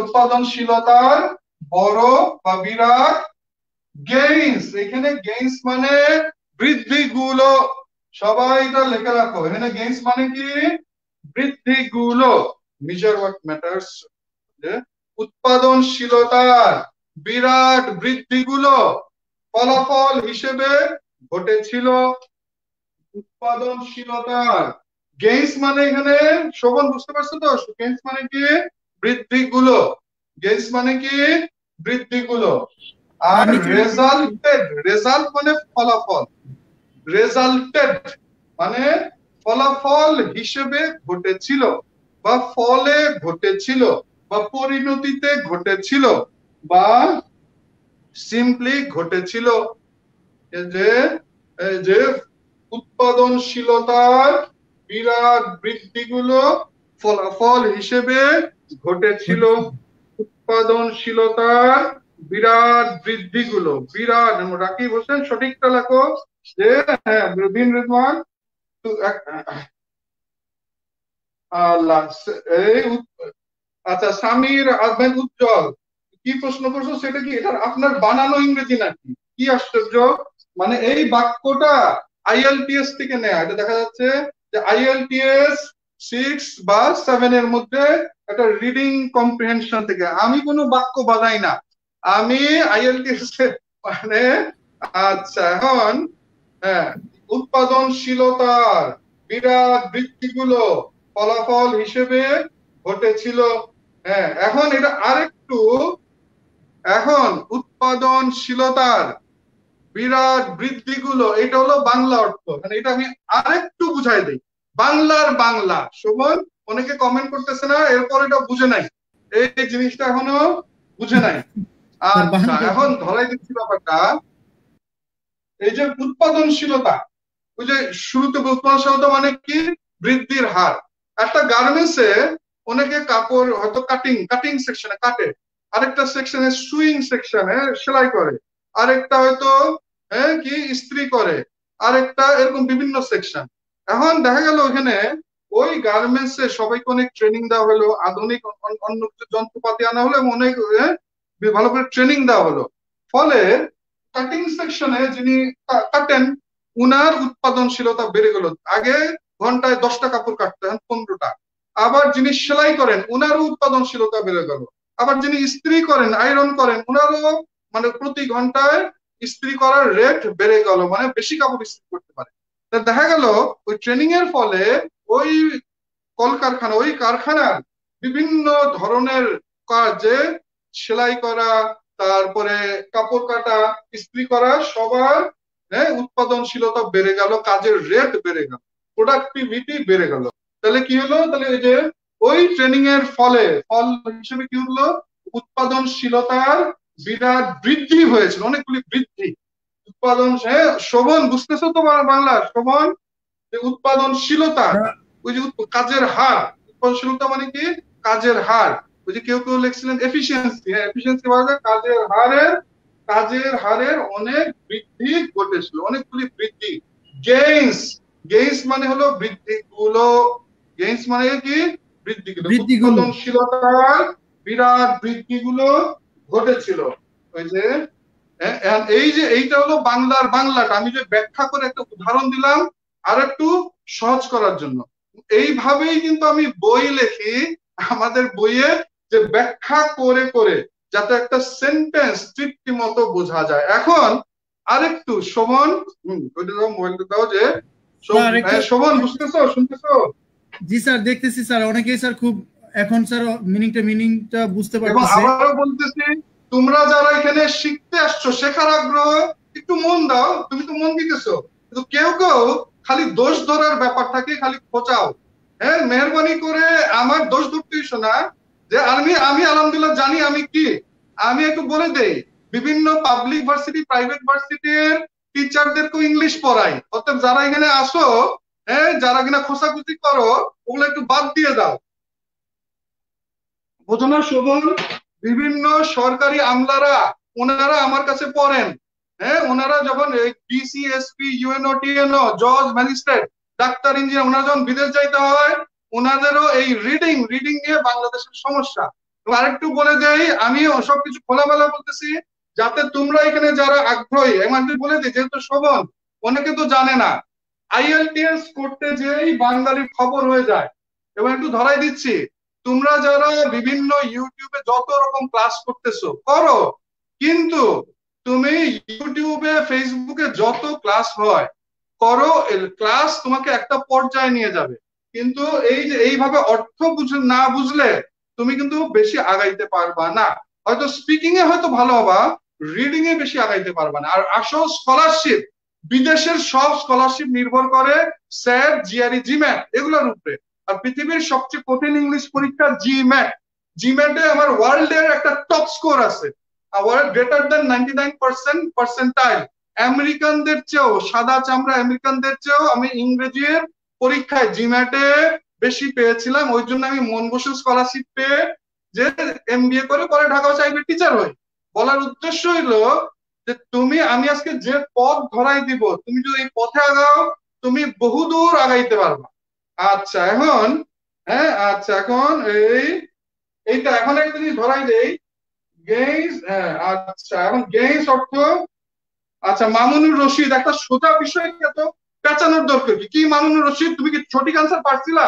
উৎপাদনশীলতার বড় বা বিরাট গেইনস, এখানে গেইনস মানে বৃদ্ধিগুলো, সবাই এটা লেখা রাখো, এখানে গেইনস মানে কি, বৃদ্ধিগুলো, মেজার হোয়াট ম্যাটার্স, উৎপাদনশীলতার বিরাট বৃদ্ধিগুলো ফলাফল হিসেবে ঘটেছিল। উৎপাদনশীলতার গেইনস মানে এখানে শোভন বুঝতে পারছো তো, গেইনস মানে কি, বৃদ্ধিগুলো, গেইনস মানে কি, বৃদ্ধিগুলো। আর রেজাল্ট মানে ফলাফল, রেজাল্টেড মানে ফলাফল হিসেবে ঘটেছিল বা ফলে ঘটেছিল বা পরিণতিতে ঘটেছিল বা সিম্পলি ঘটেছিল। যে যে উৎপাদনশীলতার বিরাট বৃদ্ধিগুলো ফলাফল হিসেবে ঘটেছিল। উৎপাদনশীলতার বিরাট বৃদ্ধিগুলো, বিরাট, রাকিব হোসেন সঠিকটা লেখো, যে হ্যাঁ বিন রেজওয়ান এই আচ্ছা সামির আহমেদ উজ্জ্বল কি প্রশ্ন করছো, সেটা কি এটা আপনার বানানো ইংরেজি নাকি? কি আশ্চর্য, মানে এই বাক্যটা আইএলটিএস থেকে নেয়া, এটা দেখা যাচ্ছে যে আইএলটিএস 6 বা 7 এর মধ্যে একটা রিডিং কম্প্রিহেনশন থেকে। আমি কোনো বাক্য বানাই না, আমি আইএলটিএস মানে আচ্ছা এখন হ্যাঁ উৎপাদনশীলতার বিরাট বৃদ্ধিগুলো ফলাফল হিসেবে ঘটেছিল। হ্যাঁ এখন এটা আরেকটু, এখন উৎপাদনশীলতার বিরাট বৃদ্ধিগুলো, এটা হলো বাংলা অর্থ, মানে এটা আমি আরেকটু বুঝাই দিই, বাংলার বাংলা। শোভন অনেকে কমেন্ট করতেছে না, এরপর এটা বুঝে নাই, এই জিনিসটা এখনো বুঝে নাই। আচ্ছা এখন ধরাই দিচ্ছি ব্যাপারটা, এই যে উৎপাদনশীলতা, ওই যে শুরুতে উৎপাদনশীলতা মানে কি, বৃদ্ধির হার। একটা গার্মেন্টসে অনেকে কাপড় হয়তো কাটিং সেকশনে কাটে, আরেকটা সেকশনে সুইং সেকশনে সেলাই করে, আরেকটা হয়তো কি ইস্ত্রি করে, আরেকটা এরকম বিভিন্ন সেকশন। এখন দেখা গেল ওখানে ওই গার্মেন্টসে সবাইকে অনেক ট্রেনিং দেওয়া হলো, আধুনিক অন্য কিছু যন্ত্রপাতি আনা হলো এবং অনেক ভালো করে ট্রেনিং দেওয়া হলো, ফলে কাটিং সেকশনে যিনি কাটেন উনার উৎপাদনশীলতা বেড়ে গেল। আগে ঘন্টায় 10টা কাপড় কাটতেন, 15টা। আবার যিনি সেলাই করেন উনারও উৎপাদনশীলতা বেড়ে গেল। আবার যিনি ইস্ত্রি করেন, আয়রন করেন, উনারও মানে প্রতি ঘন্টায় ইস্ত্রি করার রেট বেড়ে গেল, মানে বেশি কাপড় ইস্ত্রি করতে পারে। দেখা গেল ওই ট্রেনিং এর ফলে ওই কলকারখানা, ওই কারখানার বিভিন্ন ধরনের কাজে, সেলাই করা, তারপরে কাপড় কাটা, ইস্ত্রি করা, সবার উৎপাদনশীলতা বেড়ে গেল, কাজের রেট বেড়ে গেল, প্রোডাক্টিভিটি বেড়ে গেল। তাহলে কি হলো, তাহলে এই যে ওই ট্রেনিং এর ফল হিসেবে কি হলো, উৎপাদনশীলতার বিরাট বৃদ্ধি হয়েছিল, অনেকগুলি বৃদ্ধি। উৎপাদন, শোভন বুঝতেছো তো বাংলা? শোভন, যে উৎপাদনশীলতা ওই যে কাজের হার, উৎপাদনশীলতা মানে কি, কাজের হার। ওই যে কেউ লিখছিলেন এফিসিয়েন্সি, এফিসিয়েন্সি মানে কাজের হারের অনেক বৃদ্ধি ঘটেছিল, অনেকগুলি বৃদ্ধি। গেইনস মানে হলো বৃদ্ধিগুলো, গেইনস মানে কি, বৃদ্ধিগুলো, উৎপাদনশীলতার বিরাট বৃদ্ধিগুলো ঘটেছিল। ওই যে এই যে এইটা হলো বাংলার বাংলাটা, আমি যে ব্যাখ্যা করে একটা উদাহরণ দিলাম আর একটু সহজ করার জন্য। এইভাবেই কিন্তু আমি বই লেখি, আমাদের বইয়ে যে ব্যাখ্যা করে করে যাতে একটা সেন্টেন্স তৃপ্তি মতো বোঝা যায়। এখন আরেকটু শোভন, ওইটা দাও, মোবাইলটা দাও, যে শোভন বুঝতেছো, শুনতেছো? জি স্যার, দেখতেছি স্যার, অনেকেই স্যার খুব এখন স্যার মিনিংটা বুঝতে পারতেছে। এবং আবারও বলতেছি, তোমরা যারা এখানে শিখতে আসছো, শেখার আগ্রহ, একটু মন দাও, তুমি তো মন দিতেছো, কিন্তু কেউ খালি দোষ ধরার ব্যাপার থাকে, খালি খোঁচাও। হ্যাঁ, মেহরবানি করে আমার দোষ ধরতে এসো না। যে আমি আমি আলহামদুলিল্লাহ জানি আমি কি। আমি একটু বলে দেই, বিভিন্ন পাবলিক ভার্সিটি, প্রাইভেট ভার্সিটির টিচারদেরকেও ইংলিশ পড়াই। অর্থাৎ যারা এখানে আসো, হ্যাঁ, যারা কিনা খোঁচাখুচি করো, ওগুলো একটু বাদ দিয়ে দাও। বোঝো না শোভন? বিভিন্ন সরকারি আমলারা, ওনারা আমার কাছে পড়েন। হ্যাঁ, ওনারা যখন ডিসি, এসপি, ইউএনও, টিএনও, জজ, ম্যাজিস্ট্রেট, ডাক্তার, ইঞ্জিনিয়ার, ওনারা যখন বিদেশ যাইতে হয়, ওনাদেরও এই রিডিং রিডিং নিয়ে বাংলাদেশের সমস্যা। এবং আরেকটু বলে দেই, আমি সবকিছু খোলামেলা বলতেছি যাতে তোমরা এখানে যারা আগ্রহী, আমি একটু বলে দিই, যেহেতু শোভন অনেকে তো জানে না, আইএলটিএস করতে যেই বাঙালির খবর হয়ে যায়। এবং একটু ধরাই দিচ্ছি, তোমরা যারা বিভিন্ন ইউটিউবে যত রকম ক্লাস করতেছো করো, কিন্তু তুমি ইউটিউবে, ফেসবুকে যত ক্লাস হয় করো, ক্লাস তোমাকে একটা পর্যায়ে নিয়ে যাবে। কিন্তু এই যে এইভাবে অর্থ না বুঝলে তুমি কিন্তু বেশি আগাইতে পারবা না। হয়তো স্পিকিং এ হয়তো ভালো হবা, রিডিং এ বেশি আগাইতে পারবা না। আর আসল স্কলারশিপ, বিদেশের সব স্কলারশিপ নির্ভর করে স্যাট, জিআরই, জিম্যাট এগুলোর উপরে। আর পৃথিবীর সবচেয়ে কঠিন ইংলিশ পরীক্ষা জিম্যাট। জিম্যাটে আমার ওয়ার্ল্ডের একটা টপ স্কোর আছে, গ্রেটার দেন 99% পার্সেন্টাইল। আমেরিকানদের চেয়েও, সাদা চামড়া আমেরিকানদের চেয়েও আমি ইংরেজির পরীক্ষায় জিম্যাটে বেশি পেয়েছিলাম। ওই জন্য আমি মন বসে স্কলারশিপ পেয়ে যে এমবিএ করে পরে ঢাকা প্রাইভেট টিচার হই। বলার উদ্দেশ্য হইলো যে তুমি, আমি আজকে যে পথ ধরাই দিব, তুমি যদি এই পথে আগাও তুমি বহুদূর আগাইতে পারবা। আচ্ছা এখন, হ্যাঁ আচ্ছা এখন এইটা এখন একটা জিনিস ধরাই দেই, গেইস। হ্যাঁ আচ্ছা, এখন গেইস অর্থ, আচ্ছা মামুনুর রশিদ, একটা সোজা বিষয় এত পেঁচানোর দরকার কি? মামুনুর রশিদ, তুমি কি সঠিক আনসার পারছিলা?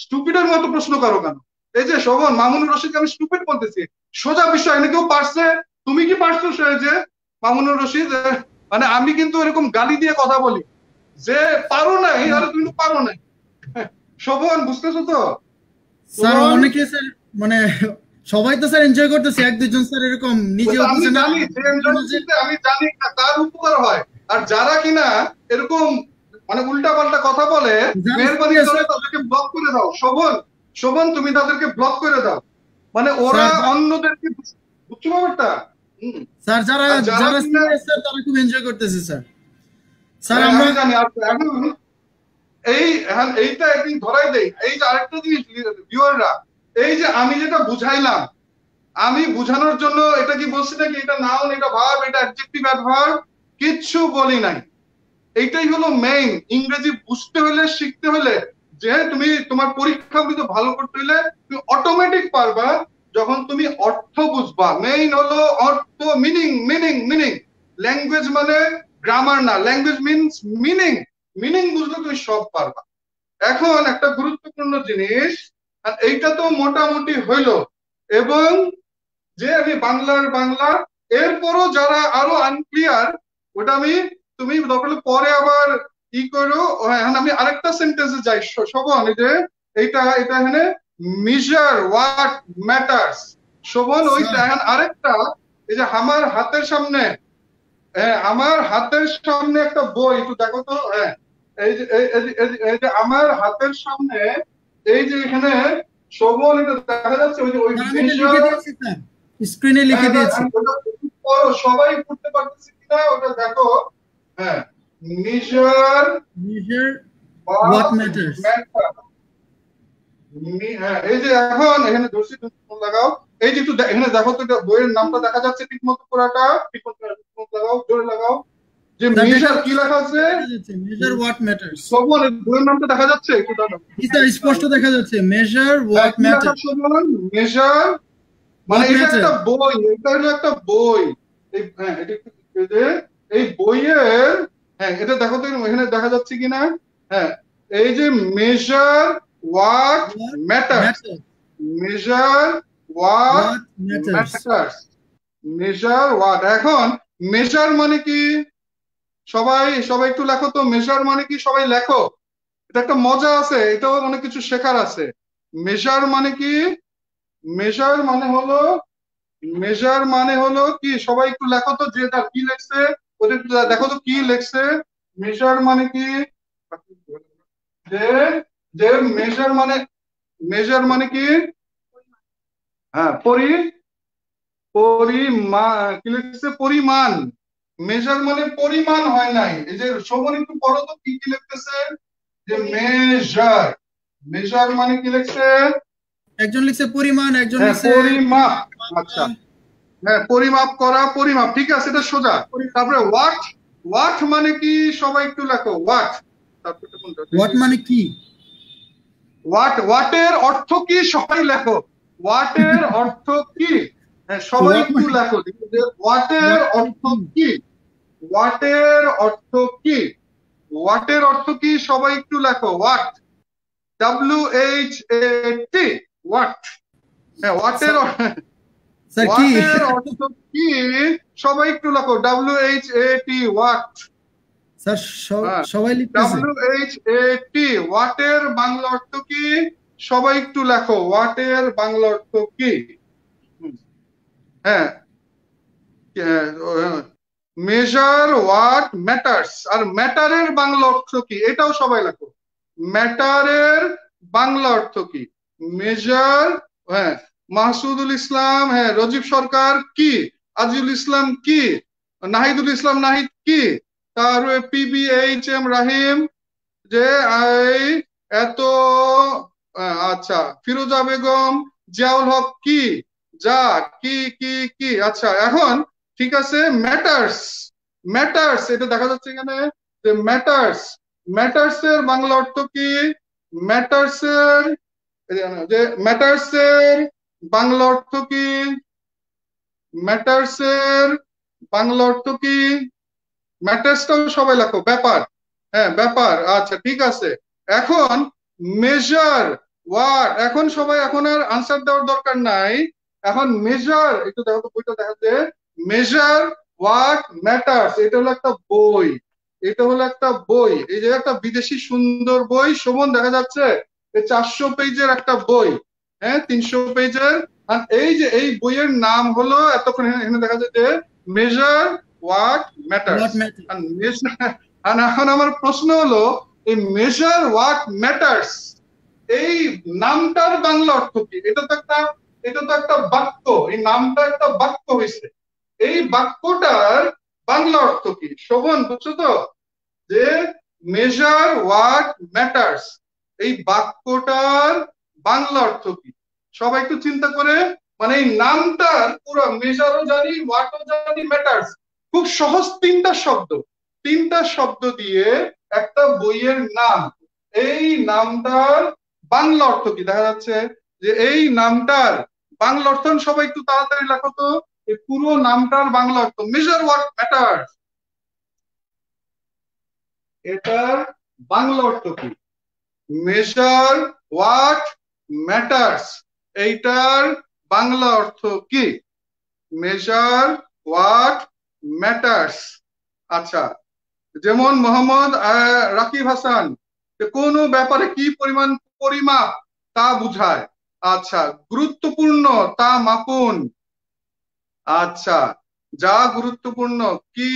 স্টুপিডের মতো প্রশ্ন করো কেন? এই যে শোভন, মামুনুর রশিদকে আমি স্টুপিড বলতেছি, সোজা বিষয় এনে কেউ পারছে? তুমি কি পারছো? সে যে মামুনুর রশিদ, মানে আমি কিন্তু এরকম গালি দিয়ে কথা বলি যে পারো নাই, আরে তুমি তো পারো নাই। শোভন বুঝতেছো তো? স্যার অনেকে স্যার মানে সবাই তো স্যার এনজয় করতেছে, এক দুজন স্যার এরকম নিজেও আমি বুঝে না। জানি যে আমি জানি তার উপকার হয়। আর যারা কিনা এরকম মানে উল্টা পাল্টা কথা বলে, মেহরবানি করে তাদেরকে ব্লক করে দাও। শোভন, শোভন তুমি তাদেরকে ব্লক করে দাও। মানে ওরা অন্যদেরকে, বুঝছো ব্যাপারটা? স্যার যারা যারা সিনিয়র স্যার তারা খুব এনজয় করতেছে স্যার। স্যার আমরা জানি। এখন এইটা একদিন ধরাই দেই। এই যে আরেকটা জিনিস ভিউয়াররা, এই যে আমি যেটা বুঝাইলাম, আমি বুঝানোর জন্য এটা কি বলছি নাকি এটা নাউন, এটা ভার্ব, এটা অ্যাডজেক্টিভ, অ্যাডভার্ব কিচ্ছু বলি নাই। এইটাই হলো মেইন। ইংরেজি বুঝতে হলে, শিখতে হলে, যে তুমি তোমার পরীক্ষাগুলিতে ভালো করতে হলে তুমি অটোমেটিক পারবা যখন তুমি অর্থ বুঝবা। মেইন হলো অর্থ, মিনিং, মিনিং, মিনিং। ল্যাঙ্গুয়েজ মানে গ্রামার না, ল্যাঙ্গুয়েজ মিনস মিনিং। মিনিং বুঝলে তুমি সব পারবা। এখন একটা গুরুত্বপূর্ণ জিনিস, আর এইটা তো মোটামুটি হইলো। এবং যে আমি বাংলা, এরপরও যারা আরো আনক্লিয়ার, ওটা আমি, তুমি দরকার পরে আবার ই করো। এখন আমি আরেকটা সেন্টেন্সে যাই শোভন, এই যে এইটা এখানে মেজার হোয়াট ম্যাটার্স। শোভন ওইটা এখন আরেকটা, এই যে আমার হাতের সামনে, আমার হাতের সামনে একটা বই, একটু দেখো তো। হ্যাঁ, এই যে আমার হাতের সামনে, এই যে এখানে শোভন, এটা দেখা যাচ্ছে ওই যে ওই স্ক্রিনে লিখে দিয়েছি, সবাই পড়তে পারতেছে কিনা ওটা দেখো। হ্যাঁ, মেজার হোয়াট ম্যাটার্স। হ্যাঁ, এই যে এখন এখানে ধরছি, লাগাও। এই যে একটু এখানে দেখো তো, বইয়ের নামটা দেখা যাচ্ছে ঠিক মতো, পুরাটা ঠিক মতো লাগাও, জোরে লাগাও। যে মেজার কি লেখা আছে? Measure what matters. শোভন বইয়ের নামটা দেখা যাচ্ছে? একটু দাও, স্পষ্ট দেখা যাচ্ছে, মেজার হোয়াট ম্যাটার্স। মেজার মানে এটা একটা বই, এটা হলো একটা বই। হ্যাঁ, এটা এই বইয়ের, হ্যাঁ এটা দেখো তো এখানে দেখা যাচ্ছে কিনা। হ্যাঁ, এই যে measure what matters, measure what matters, measure what. এখন মেজার মানে কি? সবাই সবাই একটু লেখো তো, মেজার মানে কি? সবাই লেখো, এটা একটা মজা আছে, এটাও অনেক কিছু শেখার আছে। মেজার মানে কি? মেজার মানে হলো, মেজার মানে হলো কি? সবাই একটু লেখো তো, যে তার কি লেখছে ওদের দেখো তো কি লেখছে। মেজার মানে কি? যে যে মেজার মানে কি? হ্যাঁ, কি লিখছে? পরিমাণ। মেজার মানে পরিমাণ হয় নাই। এই যে শোভন একটু পড়ো তো কি কি লিখতেছে, যে মেজার। মেজার মানে কি লিখছে? একজন লিখছে পরিমাণ, একজন হ্যাঁ, লিখছে পরিমাপ। আচ্ছা, মাত্রা। হ্যাঁ, পরিমাপ করা, পরিমাপ, ঠিক আছে, এটা সোজা। তারপরে ওয়াট। ওয়াট মানে কি? সবাই একটু লেখো ওয়াট। তারপরে কোনটা হোয়াট দেখি? মানে কি? ওয়াটের অর্থ কি? সবাই লেখো। ওয়াটের অর্থ কি? হ্যাঁ, সবাই হোয়াট একটু মানে লেখো যে ওয়াটের হোয়াট মানে অর্থ কি? কি? ওয়াটের অর্থ কি? ওয়াটের অর্থ কি? সবাই একটু লেখো। What, WHAT, what. হ্যাঁ, স্যার স্যার কি? ওয়াটের অর্থ কি? সবাই একটু লেখো। WHAT, watt. স্যার হ্যাঁ, সবাই লিখতেছে। WHAT, ওয়াটের বাংলা অর্থ কি? সবাই একটু লেখো। ওয়াটের বাংলা অর্থ কি? হ্যাঁ, মেজার ওয়াট ম্যাটার্স। আর ম্যাটারের বাংলা অর্থ কি? এটাও সবাই লেখো। ম্যাটারের বাংলা অর্থ কি? মেজার। হ্যাঁ, মাহসুদুল ইসলাম, হ্যাঁ, রজিব সরকার কি? আজিজুল ইসলাম কি? নাহিদুল ইসলাম নাহিদ কি? তারপরে PBHM রাহিম, যে এই এত, আচ্ছা, ফিরোজা বেগম, জিয়াউল হক কি? যা, কি কি কি? আচ্ছা, এখন ঠিক আছে, ম্যাটার্স। ম্যাটার্স এটা দেখা যাচ্ছে এখানে, যে ম্যাটার্স। ম্যাটার্স এর বাংলা অর্থ কি? ম্যাটার্স এর, যে ম্যাটার্স এর বাংলা অর্থ কি? ম্যাটার্স এর বাংলা অর্থ কি? ম্যাটার্সটাও সবাই লেখো। ব্যাপার। হ্যাঁ, ব্যাপার। আচ্ছা, ঠিক আছে। এখন মেজার ওয়াট, এখন সবাই এখন আর আনসার দেওয়ার দরকার নাই। এখন মেজার, একটু দেখো তো বইটা দেখা যায়। মেজার ওয়াট ম্যাটার্স, এটা হলো একটা বই। এটা হলো একটা বই, এই যে একটা বিদেশি সুন্দর বই, শোভন দেখা যাচ্ছে? এই 400 পেজের একটা বই। হ্যাঁ, 300 পেজের। আর এই যে এই বইয়ের নাম হলো, এতক্ষণ এখানে দেখা যায় যে measure what matters. What matter. আর এখন আমার প্রশ্ন হলো, এই মেজার হোয়াট ম্যাটার্স, এই নামটার বাংলা অর্থ কি? এটা তো একটা বাক্য। এই নামটা একটা বাক্য হয়েছে। এই বাক্যটার বাংলা অর্থ কি? শোভন, বুঝছো তো? যে মেজার হোয়াট ম্যাটার্স, এই বাক্যটার বাংলা অর্থ কি? সবাই একটু চিন্তা করে, মানে এই নামটার পুরো, মেজারও জানি, হোয়াটও জানি, ম্যাটার্স, খুব সহজ তিনটা শব্দ। তিনটা শব্দ দিয়ে একটা বইয়ের নাম। এই নামটার বাংলা অর্থ কি? দেখা যাচ্ছে যে এই নামটার বাংলা অর্থ, সবাই একটু তাড়াতাড়ি লেখো তো। এই পুরো নামটার বাংলা অর্থ, মেজার হোয়াট ম্যাটার্স, এটার বাংলা অর্থ কি? মেজার হোয়াট ম্যাটার্স, এইটার বাংলা অর্থ কি? Measure what matters. আচ্ছা, যেমন মোহাম্মদ রাকিব হাসান, কোন ব্যাপারে কি পরিমাণ পরিমাপ তা বুঝায়। আচ্ছা, গুরুত্বপূর্ণ তা মাপুন। আচ্ছা, যা গুরুত্বপূর্ণ কি?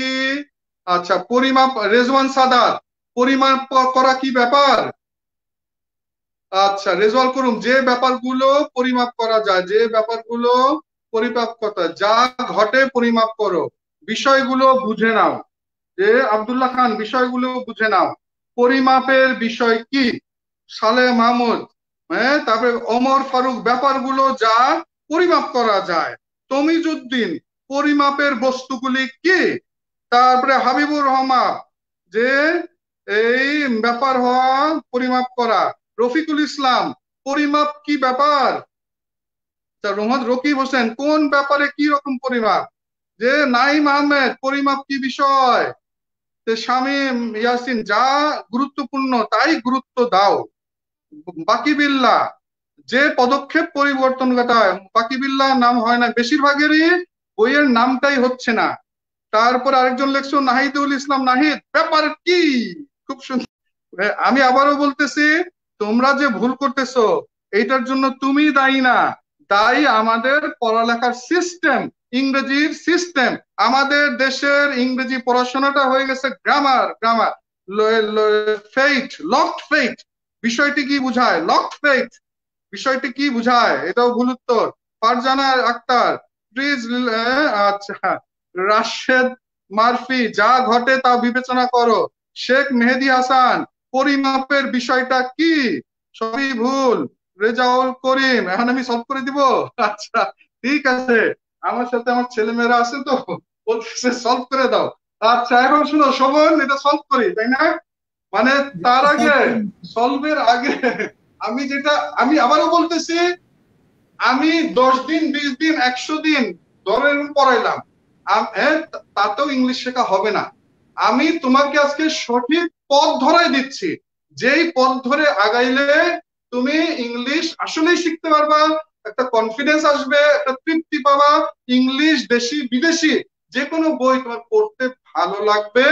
আচ্ছা, পরিমাপ। রেজওয়ান সাদাত, পরিমাপ করা কি ব্যাপার? আচ্ছা, রেজলভ করুন, যে ব্যাপারগুলো পরিমাপ করা যায়, যে ব্যাপারগুলো পরিমাপ করতে, যা ঘটে পরিমাপ করো, বিষয়গুলো বুঝে নাও। যে আব্দুল্লাহ খান, বিষয়গুলো বুঝে নাও। পরিমাপের বিষয় কি? সালে মাহমুদ, হ্যাঁ, তারপরে ওমর ফারুক, ব্যাপারগুলো যা পরিমাপ করা যায়। তমিজউদ্দিন, পরিমাপের বস্তুগুলি কি? তারপরে হাবিবুর রহমান, যে এই ব্যাপার হওয়া, পরিমাপ করা। রফিকুল ইসলাম, পরিমাপ কি ব্যাপার? মোহাম্মদ রকিব হোসেন, কোন ব্যাপারে কি রকম পরিমাপ? যে নাইম আহমেদ, পরিমাপ কি বিষয়? শামীম ইয়াসিন, যা গুরুত্বপূর্ণ তাই গুরুত্ব দাও। বাকিবিল্লাহ, যে পদক্ষেপ পরিবর্তন ঘটায়। বাকিবিল্লাহ নাম হয় না, বেশিরভাগেরই বইয়ের নামটাই হচ্ছে না। তারপর আরেকজন লেখছো নাহিদুল ইসলাম নাহিদ, ব্যাপার কি? খুব সুন্দর। আমি আবারও বলতেছি, তোমরা যে ভুল করতেছো, এইটার জন্য তুমি দায়ী না, দায়ী আমাদের পড়ালেখার সিস্টেম, ইংরেজির সিস্টেম। আমাদের দেশের ইংরেজি পড়াশোনাটা হয়ে গেছে grammar, grammar, fate, locked fate. বিষয়টি কি বুঝায়? লক ফেথ বিষয়টি কি বুঝায়? এটাও ভুল উত্তর। ফারজানা আক্তার প্লিজ। আচ্ছা, রাশেদ মারফি যা ঘটে তা বিবেচনা করো। শেখ মেহেদী হাসান পরিমাপের বিষয়টা কি? সবই ভুল। রেজাউল করিম এখন আমি সলভ করে দিব। আচ্ছা ঠিক আছে, আমার সাথে আমার ছেলেমেয়েরা আছে তো, বলতেছে সলভ করে দাও। আচ্ছা এখন শুনো শোভন, এটা সলভ করি তাই না? মানে তার আগে, সলভের আগে আমি আবারও বলতেছি, আমি 10 দিন 20 দিন 100 দিন ধরে পড়াইলাম, তাতেও ইংলিশ শেখা হবে না। আমি তোমাকে আজকে সঠিক পথ ধরাই দিচ্ছি, যেই পথ ধরে আগাইলে তুমি ইংলিশ আসলেই শিখতে পারবা, একটা কনফিডেন্স আসবে, একটা তৃপ্তি পাবা। ইংলিশ দেশি বিদেশি যে কোনো বই তোমার পড়তে ভালো লাগবে।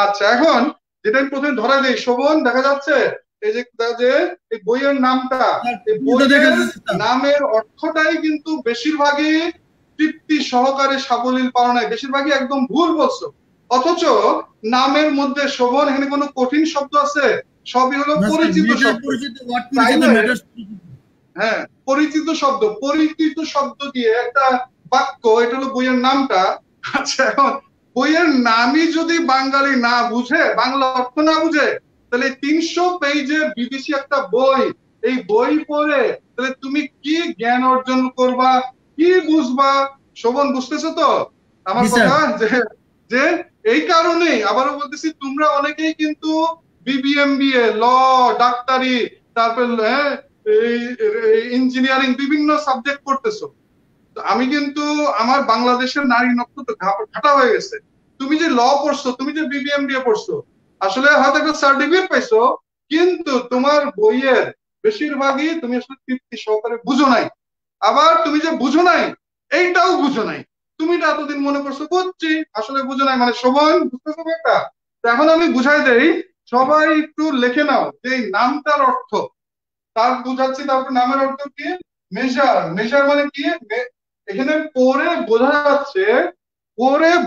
আচ্ছা এখন যেটা আমি প্রথমে ধরা দিই, শোভন দেখা যাচ্ছে এই যে এই বইয়ের নামটা, এই বইয়ের নামের অর্থটাই কিন্তু বেশিরভাগই তৃপ্তি সহকারে সাবলীল পাওয়া নাই, বেশিরভাগই একদম ভুল বলছো। অথচ নামের মধ্যে শোভন এখানে কোনো কঠিন শব্দ আছে? সবই হলো পরিচিত শব্দ। হ্যাঁ পরিচিত শব্দ, পরিচিত শব্দ দিয়ে একটা বাক্য, এটা হলো বইয়ের নামটা। আচ্ছা এখন বইয়ের নামই যদি বাঙালি না বুঝে, বাংলা অর্থ না বুঝে, তাহলে 300 পেজের বিদেশি একটা বই, এই বই পড়ে তাহলে তুমি কি জ্ঞান অর্জন করবা, কি বুঝবা? শোভন বুঝতেছো তো আমার কথা? যে যে এই কারণেই আবারও বলতেছি, তোমরা অনেকেই কিন্তু বিবিএমবিএ, ল, ডাক্তারি, তারপর ইঞ্জিনিয়ারিং বিভিন্ন সাবজেক্ট পড়তেছো। আমি কিন্তু আমার বাংলাদেশের নারী নক্ষত্র ঘাটা হয়ে গেছে। তুমি যে ল পড়ছো, তুমি যে বিবিএমবিএ পড়ছো, আসলে হয়তো একটা সার্টিফিকেট পাইছো, কিন্তু তোমার বইয়ের বেশিরভাগই তুমি আসলে তৃপ্তি সহকারে বুঝো নাই। আবার তুমি যে বুঝো নাই এইটাও বুঝো নাই, তুমি এতদিন মনে করছো বুঝছি, আসলে বুঝো নাই। মানে সবাই বুঝতেছো একটা। এখন আমি বুঝাই দেই, সবাই একটু লিখে নাও যে এই নামটার অর্থ। তার বুঝাচ্ছি, তারপর নামের অর্থ কি? মেজার। মেজার মানে কি? এখানে পরে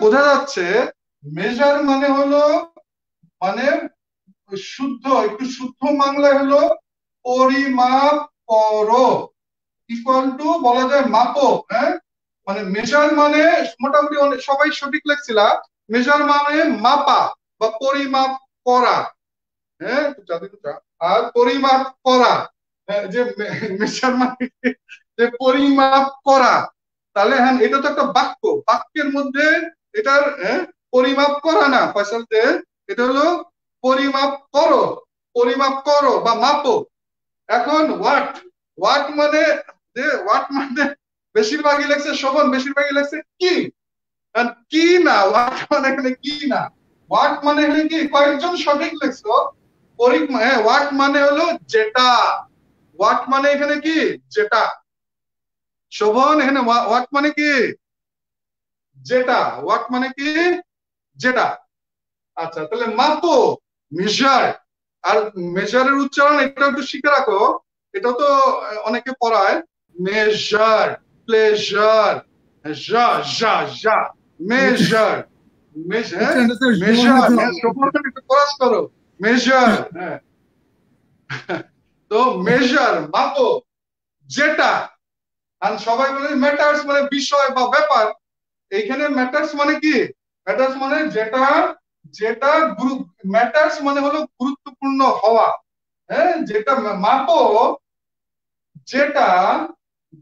বোঝা যাচ্ছে মেজার মানে হলো, মানে শুদ্ধ, একটু শুদ্ধ বাংলায় হলো পরিমাপ করো, ইকুয়াল টু বলা যায় মাপো। হ্যাঁ মানে মেজার মানে মোটামুটি সবাই সঠিক লেখছিলা। মেজার মানে মাপা বা পরিমাপ করা। হ্যাঁ আর পরিমাপ করা, যে মেজার মানে যে পরিমাপ করা। তাহলে হ্যাঁ এটা তো একটা বাক্য, বাক্যের মধ্যে এটার পরিমাপ করা না ফয়সাল, এটা হলো পরিমাপ করো, পরিমাপ করো বা মাপো। এখন ওয়াট, ওয়াট মানে ওয়াট মানে বেশিরভাগই লেখছে শোভন, বেশিরভাগই লেখছে কি। কি না, ওয়াট মানে এখানে কি না, ওয়াট মানে এখানে কি? কয়েকজন সঠিক লেখছো। ওয়াট মানে হলো যেটা, ওয়াট মানে এখানে কি? যেটা। শোভন এখানে ওয়াট মানে কি? যেটা। ওয়াট মানে কি? যেটা। আচ্ছা তাহলে মাপো, মেজার। আর মেজারের উচ্চারণ এটা একটু শিখে রাখো, এটা তো অনেকে পড়ায়। মেজার, প্লেজার, যা যা যা, মেজার, মেজার, মেজার, একটু ক্লাস করো। মেজার, হ্যাঁ তো মেজার মাপো, যেটা। আর সবাই বলে ম্যাটার্স মানে বিষয় বা ব্যাপার। এইখানে ম্যাটার্স মানে কি? ম্যাটার্স মানে যেটা, যেটা ম্যাটার্স মানে হলো গুরুত্বপূর্ণ হওয়া। হ্যাঁ যেটা মাপো, যেটা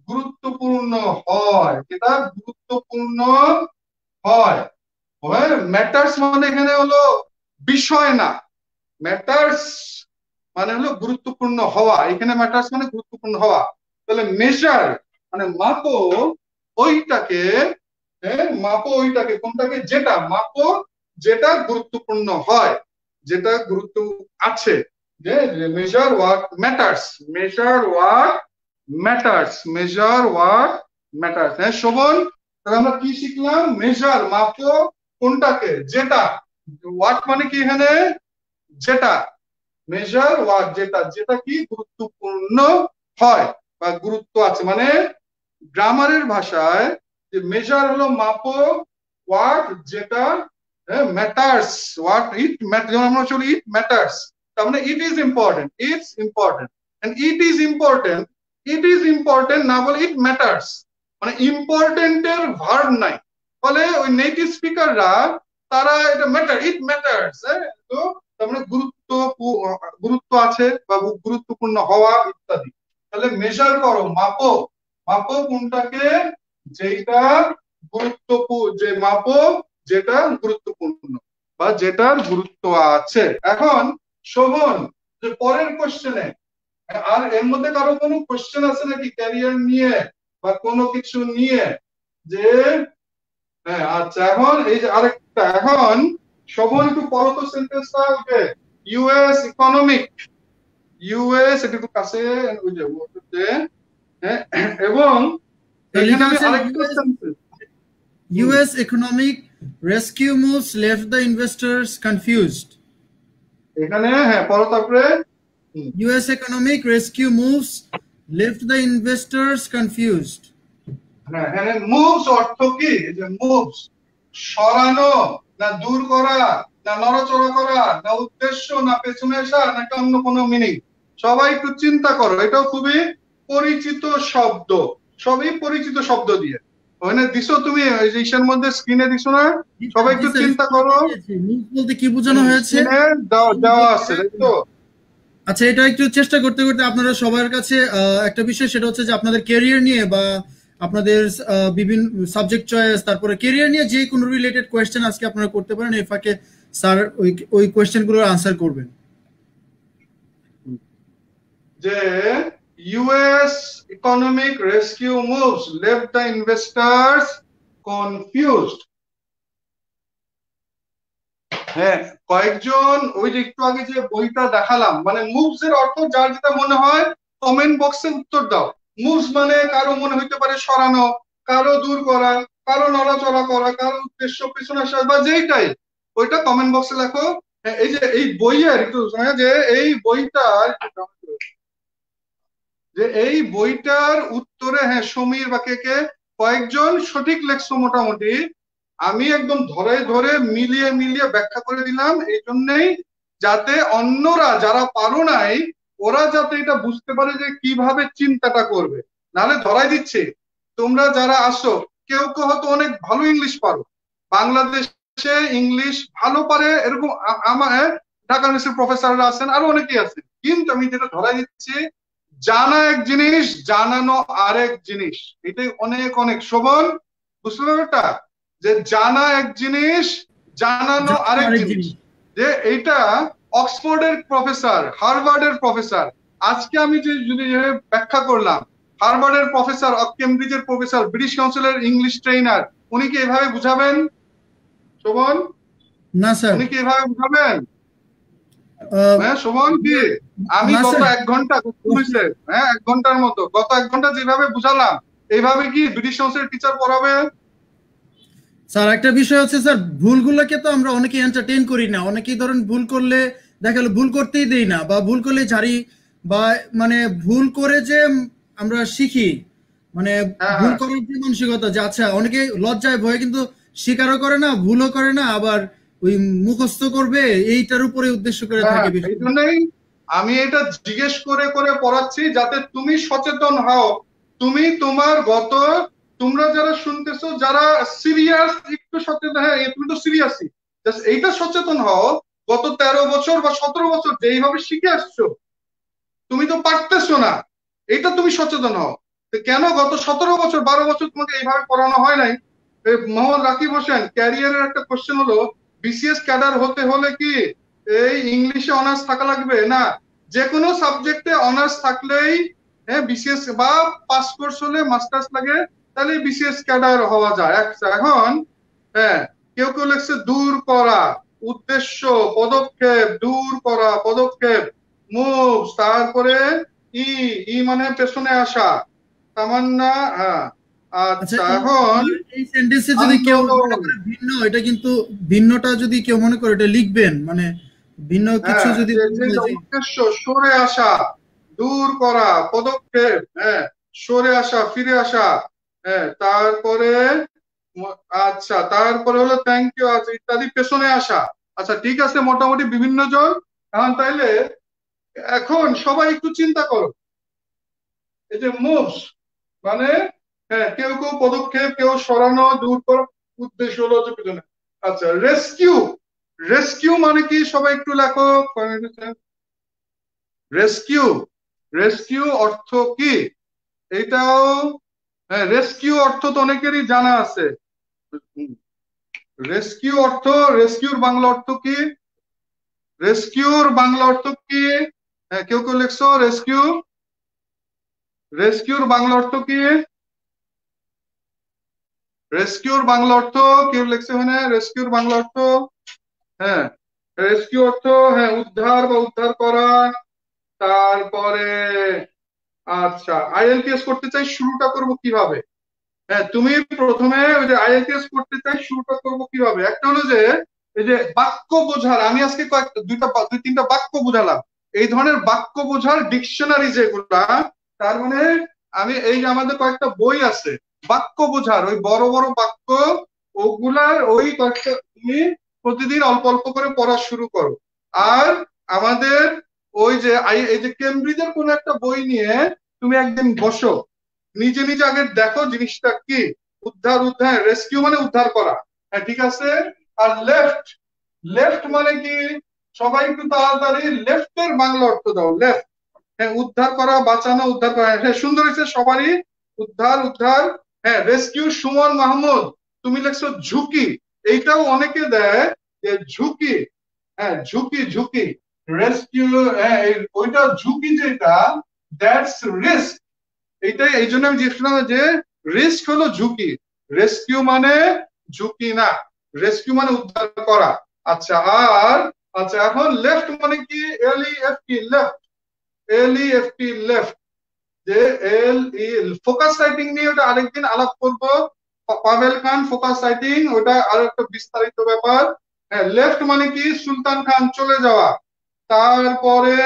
গুরুত্বপূর্ণ হয়, যেটা গুরুত্বপূর্ণ হয়। ম্যাটার্স মানে এখানে হলো বিষয় না, ম্যাটার্স মানে হলো গুরুত্বপূর্ণ হওয়া। এখানে ম্যাটার্স মানে গুরুত্বপূর্ণ হওয়া। তাহলে মেজার মানে মাপো ওইটাকে, মাপো ওইটাকে, কোনটাকে? যেটা। মাপো যেটা গুরুত্বপূর্ণ হয়, যেটা গুরুত্ব আছে। যে measure what matters, measure what matters, measure what matters. হ্যাঁ শোভন, তাহলে আমরা কি শিখলাম? মেজার মাপো কোনটাকে? যেটা। হোয়াট মানে কি এখানে? যেটা। মেজার হোয়াট যেটা, যেটা কি গুরুত্বপূর্ণ হয় বা গুরুত্ব আছে। মানে গ্রামারের ভাষায় যে মেজার হলো মাপো, হোয়াট যেটা ম্যাটার্স, হোয়াট ইট ম্যাটার, যেমন আমরা চলি ইট ম্যাটার্স, তার মানে it is important, it's important, and it is important না বলে ইট ম্যাটার্স, মানে ইম্পর্টেন্টের ভার্ব নাই, ফলে ওই নেটিভ স্পিকাররা তারা এটা ম্যাটার, ইট ম্যাটার্স, তো তার মানে গুরুত্ব আছে বা গুরুত্বপূর্ণ হওয়া ইত্যাদি। তাহলে মেজার করো, মাপো, মাপো কোনটাকে, যেটা গুরুত্বপূর্ণ, যে মাপো যেটা গুরুত্বপূর্ণ বা যেটার গুরুত্ব আছে। এখন শোভন, যে পরের কোশ্চেনে, আর এর মধ্যে কারো কোনো কোশ্চেন আছে নাকি ক্যারিয়ার নিয়ে বা কোনো কিছু নিয়ে? যে হ্যাঁ, আচ্ছা, এখন এই যে আরেকটা, এখন শোভন একটু পড়ো তো সেন্টেন্সটা, ওকে, ইউএস ইকোনমিক, ইউএস একটু কাছে ওই যে হ্যাঁ, এবং এখানে আমি আরেকটা sentence, US economic rescue moves left the investors confused. এখানে হ্যাঁ পড়ো তারপরে। US economic rescue moves left the investors confused. হ্যাঁ, এখানে মুভস অর্থ কি? যে মুভস সরানো, না দূর করা, না নড়াচড়া করা, না উদ্দেশ্য, না পেছনে আসা, নাকি অন্য কোনো মিনিং? সবাই একটু চিন্তা করো, এটাও খুবই পরিচিত শব্দ, সবই পরিচিত শব্দ দিয়ে ওখানে দিছো তুমি, ওই যে ইসের মধ্যে স্ক্রিনে দিছো না, সবাই একটু চিন্তা করো বলতে কি বোঝানো হয়েছে দেওয়া আছে, তাই তো? আচ্ছা, এটা একটু চেষ্টা করতে করতে আপনারা সবার কাছে একটা বিষয়, সেটা হচ্ছে যে আপনাদের ক্যারিয়ার নিয়ে বা আপনাদের বিভিন্ন সাবজেক্ট চয়েস, তারপরে ক্যারিয়ার নিয়ে যে কোনো রিলেটেড কোয়েশ্চেন আজকে আপনারা করতে পারেন, এই ফাঁকে স্যার ওই কোয়েশ্চেনগুলোর আনসার করবেন। যে US economic rescue moves left the investors confused. হ্যাঁ, কয়েকজন ওই যে একটু আগে যে বইটা দেখালাম, মানে মুভস এর অর্থ যার যেটা মনে হয় কমেন্ট বক্সে উত্তর দাও। মুভস মানে কারো মনে হইতে পারে সরানো, কারো দূর করা, কারো নড়াচড়া করা, কারো উদ্দেশ্য পেছনে আসা, বা যেইটাই, ওইটা কমেন্ট বক্সে লেখো। এই যে এই বইয়ের একটু যে এই বইটার, যে এই বইটার উত্তরে হ্যাঁ সমীর বা কে কয়েকজন সঠিক লেখছো মোটামুটি, আমি একদম ধরে ধরে মিলিয়ে মিলিয়ে ব্যাখ্যা করে দিলাম, এই জন্যই যাতে অন্যরা যারা পারো নাই ওরা যাতে এটা বুঝতে পারে যে কিভাবে চিন্তাটা করবে। নাহলে ধরাই দিচ্ছে, তোমরা যারা আসো কেউ কেউ হয়তো অনেক ভালো ইংলিশ পারো, বাংলাদেশে ইংলিশ ভালো পারে এরকম আমার ঢাকা ইউনিভার্সিটির প্রফেসররা আছেন, আরো অনেকেই আছেন, কিন্তু আমি যেটা ধরাই দিচ্ছি, জানা এক জিনিস, জানানো আরেক জিনিস, এটাই অনেক অনেক। শোভন, বুঝতে পারবে এটা, যে জানা এক জিনিস, জানানো আরেক জিনিস। যে এইটা অক্সফোর্ডের প্রফেসর, হার্ভার্ডের প্রফেসর, আজকে আমি যে যদি ব্যাখ্যা করলাম, হার্ভার্ডের প্রফেসর, কেমব্রিজের প্রফেসর, ব্রিটিশ কাউন্সিলের ইংলিশ ট্রেনার, উনি কি এভাবে বুঝাবেন? শোভন, না স্যার, উনি কি এভাবে বুঝাবেন? হ্যাঁ শোভন, কি আমি গত 1 ঘন্টা হ্যাঁ 1 ঘন্টার মতো, গত 1 ঘন্টা যেভাবে বুঝালাম এইভাবে কি ব্রিটিশ কাউন্সিলের টিচার পড়াবে? স্যার একটা বিষয় হচ্ছে স্যার, ভুলগুলোকে তো আমরা অনেকে এন্টারটেইন করি না, অনেকেই ধরেন ভুল করলে দেখা গেল ভুল করতেই দেই না, বা ভুল করলে ঝাড়ি, বা মানে ভুল করে যে আমরা শিখি, মানে ভুল করার যে মানসিকতা, যে আচ্ছা অনেকে লজ্জায় ভয়ে কিন্তু স্বীকারও করে না, ভুলও করে না, আবার ওই মুখস্থ করবে এইটার উপরে উদ্দেশ্য করে থাকে। এই জন্যই আমি এটা জিজ্ঞেস করে করে পড়াচ্ছি, যাতে তুমি সচেতন হও। তুমি তোমার তোমরা যারা শুনতেছো, যারা সিরিয়াস, একটু সচেতন, হ্যাঁ তুমি তো সিরিয়াসই, এইটা সচেতন হও। গত 13 বছর বা 17 বছর যেইভাবে শিখে আসছো, তুমি তো পারতেছো না, এইটা তুমি সচেতন হও। কেন গত 17 বছর 12 বছর তোমাকে এইভাবে পড়ানো হয় নাই? মোহাম্মদ রাকিব হোসেন, ক্যারিয়ারের একটা কোশ্চেন হলো, বিসিএস ক্যাডার হতে হলে কি এই ইংলিশে অনার্স থাকা লাগবে? না, যে কোনো সাবজেক্টে অনার্স থাকলেই হ্যাঁ বিসিএস, বা পাস কোর্স হলে মাস্টার্স লাগে, তাহলে বিসিএস ক্যাডার হওয়া যায়। এখন হ্যাঁ কেউ কেউ লেখছে দূর করা, উদ্দেশ্য, পদক্ষেপ, দূর করা, পদক্ষেপ, মুভ, তারপরে ই ই মানে পেছনে আসা, তামান্না। হ্যাঁ আচ্ছা, এখন এই সেন্টেন্সে যদি কেউ মনে করে ভিন্ন, এটা কিন্তু ভিন্নটা যদি কেউ মনে করে এটা লিখবেন, মানে ভিন্ন কিছু যদি উদ্দেশ্য, সরে আসা, দূর করা, পদক্ষেপ, হ্যাঁ সরে আসা, ফিরে আসা, হ্যাঁ তারপরে আচ্ছা, তারপরে হলো থ্যাংক ইউ, আচ্ছা ইত্যাদি, পেছনে আসা। আচ্ছা ঠিক আছে, মোটামুটি বিভিন্ন জন তাইলে এখন সবাই একটু চিন্তা করো, এই যে মুভস মানে হ্যাঁ কেউ কেউ পদক্ষেপ, কেউ সরানো, দূর করা, উদ্দেশ্য হলো যে পিছনে। আচ্ছা, রেস্কিউ, রেস্কিউ মানে কি? সবাই একটু লেখো। রেস্কিউ, রেস্কিউ অর্থ কি? এটাও হ্যাঁ, রেস্কিউ অর্থ তো অনেকেরই জানা আছে। রেস্কিউ অর্থ, রেস্কিউর বাংলা অর্থ কি? রেস্কিউর বাংলা অর্থ কি? হ্যাঁ, কেউ কেউ লিখছো রেস্কিউ, রেস্কিউর বাংলা অর্থ কি? রেস্কিউর বাংলা অর্থ কেউ লিখছে মানে রেস্কিউর বাংলা অর্থ? হ্যাঁ, রেস্কিউ অর্থ হ্যাঁ উদ্ধার বা উদ্ধার করা। তারপরে আচ্ছা, আইএলটিএস করতে চাই, শুরুটা করব কিভাবে? হ্যাঁ, তুমি প্রথমে ওই যে আইএলটিএস করতে চাই শুরুটা করব কিভাবে, একটা হলো যে এই যে বাক্য বোঝার, আমি আজকে কয়েকটা দুই তিনটা বাক্য বোঝালাম। এই ধরনের বাক্য বোঝার ডিকশনারি যেগুলা, তার মানে আমি এই যে আমাদের কয়েকটা বই আছে বাক্য বোঝার, ওই বড় বড় বাক্য, ওগুলার ওই কয়েকটা তুমি প্রতিদিন অল্প অল্প করে পড়া শুরু করো। আর আমাদের ওই যে এই যে কেমব্রিজের কোন একটা বই নিয়ে তুমি একদিন বসো, নিজে নিজে আগে দেখো জিনিসটা কি। উদ্ধার, উদ্ধার, রেস্কিউ মানে উদ্ধার করা, হ্যাঁ ঠিক আছে। আর লেফট, লেফট মানে কি? সবাই একটু তাড়াতাড়ি লেফটের বাংলা অর্থ দাও। লেফট হ্যাঁ উদ্ধার করা, বাঁচানো, উদ্ধার করা। হ্যাঁ সুন্দর হয়েছে সবারই, উদ্ধার উদ্ধার। হ্যাঁ রেস্কিউ। সুমন মাহমুদ তুমি লিখছো ঝুঁকি, এইটাও অনেকে দেয় যে ঝুঁকি, হ্যাঁ ঝুঁকি, ঝুঁকি। রেস্কিউ হ্যাঁ ওইটা ঝুঁকি যেটা, দ্যাটস রিস্ক। এইটাই, এই জন্য আমি জিজ্ঞেস করলাম যে রিস্ক হলো ঝুঁকি, রেস্কিউ মানে ঝুঁকি না, রেস্কিউ মানে উদ্ধার করা। আচ্ছা, আর আচ্ছা এখন লেফট মানে কি? LEFT, left, LEFT left. যে ফোকাস সাইটিং নিয়ে ওটা আরেকদিন আলাপ করবো। পাভেল খান ফোকাস সাইটিং, ওটা আরো একটা বিস্তারিত ব্যাপার। হ্যাঁ, লেফট মানে কি? সুলতান খান চলে যাওয়া। তারপরে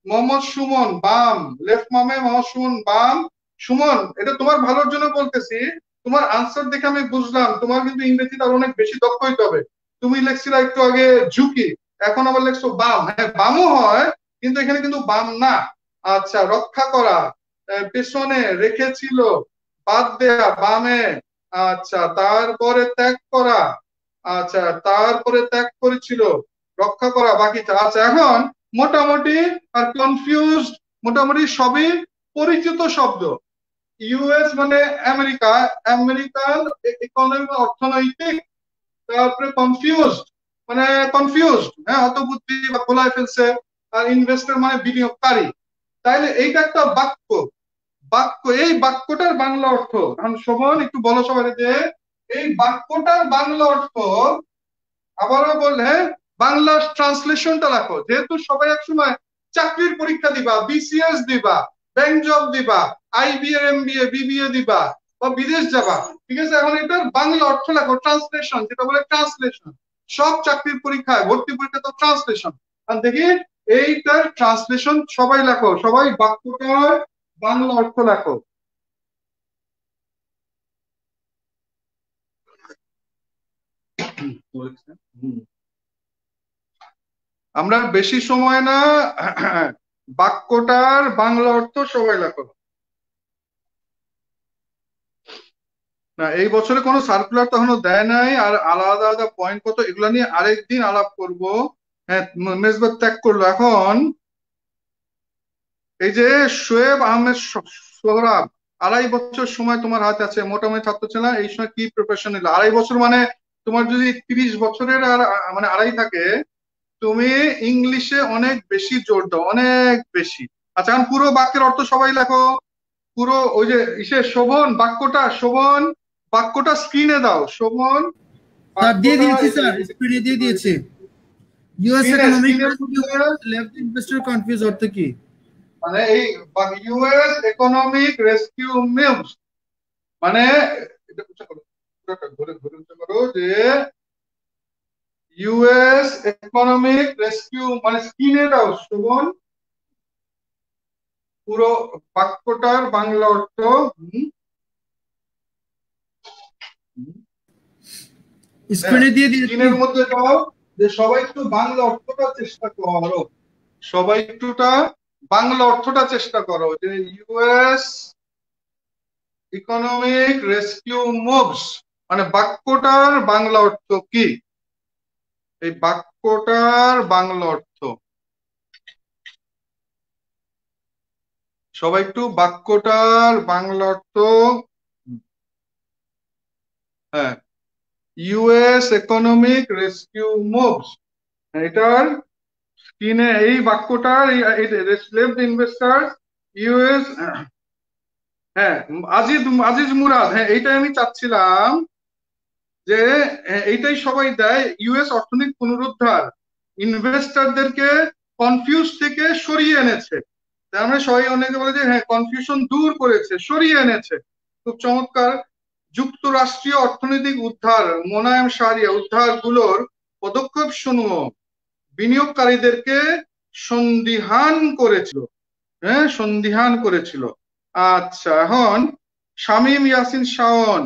মোহাম্মদ সুমন বাম, লেফট মানে মোহাম্মদ সুমন বাম। সুমন, এটা তোমার ভালোর জন্য বলতেছি, তোমার আনসার দেখে আমি বুঝলাম তোমার কিন্তু ইংরেজিতে আরো অনেক বেশি দক্ষ হইতে হবে। তুমি লেখছিলা একটু আগে ঝুঁকি, এখন আবার লেখছো বাম। হ্যাঁ বামও হয়, কিন্তু এখানে কিন্তু বাম না। আচ্ছা, রক্ষা করা, পেছনে রেখেছিল, বাদ দেয়া বামে। আচ্ছা, তারপরে ত্যাগ করা, আচ্ছা তারপরে ত্যাগ করেছিল, রক্ষা করা বাকিটা। আচ্ছা এখন মোটামুটি আর কনফিউজ, মোটামুটি সবই পরিচিত শব্দ। ইউএস মানে আমেরিকা, আমেরিকান ইকোনমি অর্থনৈতিক। তারপরে কনফিউজড মানে কনফিউজড, হ্যাঁ অত বুদ্ধি বা গোলায় ফেলছে। আর ইনভেস্টর মানে বিনিয়োগকারী। তাইলে এইটা একটা বাক্য, বাক্য। এই বাক্যটার বাংলা অর্থ এখন শোভন একটু বলো সবাই যে এই বাক্যটার বাংলা অর্থ। আবারও বললে বাংলা ট্রান্সলেশনটা রাখো, যেহেতু সবাই একসময় চাকরির পরীক্ষা দিবা, বিসিএস দিবা, ব্যাংক জব দিবা, আইবিএ, এমবিএ, বিবিএ দিবা, বা বিদেশ যাবা, ঠিক আছে। এখন এটার বাংলা অর্থ লেখো, ট্রান্সলেশন, যেটা বলে ট্রান্সলেশন। সব চাকরির পরীক্ষায়, ভর্তি পরীক্ষা তো ট্রান্সলেশন। দেখি এইটার ট্রান্সলেশন সবাই লেখো, সবাই বাক্যটার বাংলা অর্থ লেখো। আমরা বেশি সময় না, বাক্যটার বাংলা অর্থ সবাই লেখো। না, এই বছরে কোনো সার্কুলার তো এখনো দেয় নাই। আর আলাদা আলাদা পয়েন্ট কত, এগুলা নিয়ে আরেকদিন আলাপ করব। হ্যাঁ, মেজবাত ত্যাগ করলো। এখন এই যে শোয়েব আহমেদ সোহরাব, 2.5 বছর সময় তোমার হাতে আছে, মোটামুটি ছাত্র ছিল, এই সময় কি প্রিপারেশন নিল? 2.5 বছর মানে তোমার যদি 30 বছরের আর মানে আড়াই থাকে, তুমি ইংলিশে অনেক বেশি জোর দাও, অনেক বেশি। আচ্ছা এখন পুরো বাক্যের অর্থ সবাই লেখো, পুরো ওই যে ইসে শোভন বাক্যটা, শোভন বাক্যটা স্ক্রিনে দাও, শোভন স্যার দিয়ে বাক্যটা দিয়েছি, স্যার স্ক্রিনে দিয়ে দিয়েছি। US economic left investor confuse অর্থ কি? মানে এই ইউএস ইকোনমিক রেস্কিউ মিলস মানে, এটা উচ্চ করো, ধরে ধরে উচ্চ করো যে ইউএস ইকোনমিক রেস্কিউ মানে স্ক্রিনে দাও শোভন পুরো বাক্যটার বাংলা অর্থ। স্ক্রিনে দিয়ে দিয়েছি। স্ক্রিনের মধ্যে দাও, যে সবাই একটু বাংলা অর্থটা চেষ্টা করো। সবাই একটুটা বাংলা অর্থটা চেষ্টা করো, যে ইউএস ইকোনমিক রেস্কিউ মুভস মানে বাক্যটার বাংলা অর্থ কি? এই বাক্যটার বাংলা অর্থ সবাই একটু বাক্যটার বাংলা অর্থ। হ্যাঁ, ইউএস ইকোনমিক রেস্কিউ মুভস, এটার স্ক্রিনে এই বাক্যটার স্লেভড ইনভেস্টার্স ইউএস। হ্যাঁ, আজিজ মুরাদ, হ্যাঁ এইটাই আমি চাচ্ছিলাম, যে এইটাই সবাই দেয়, ইউএস অর্থনৈতিক পুনরুদ্ধার ইনভেস্টরদেরকে কনফিউজ থেকে সরিয়ে এনেছে। তার মানে সবাই অনেকে বলে যে হ্যাঁ কনফিউশন দূর করেছে, সরিয়ে এনেছে। খুব চমৎকার। যুক্তরাষ্ট্রীয় অর্থনৈতিক উদ্ধার মোনায়েম শাহরিয়া উদ্ধার গুলোর পদক্ষেপ সমূহ বিনিয়োগকারীদেরকে সন্দিহান করেছিল। হ্যাঁ, সন্দিহান করেছিল। আচ্ছা, এখন শামীম ইয়াসিন শাওন,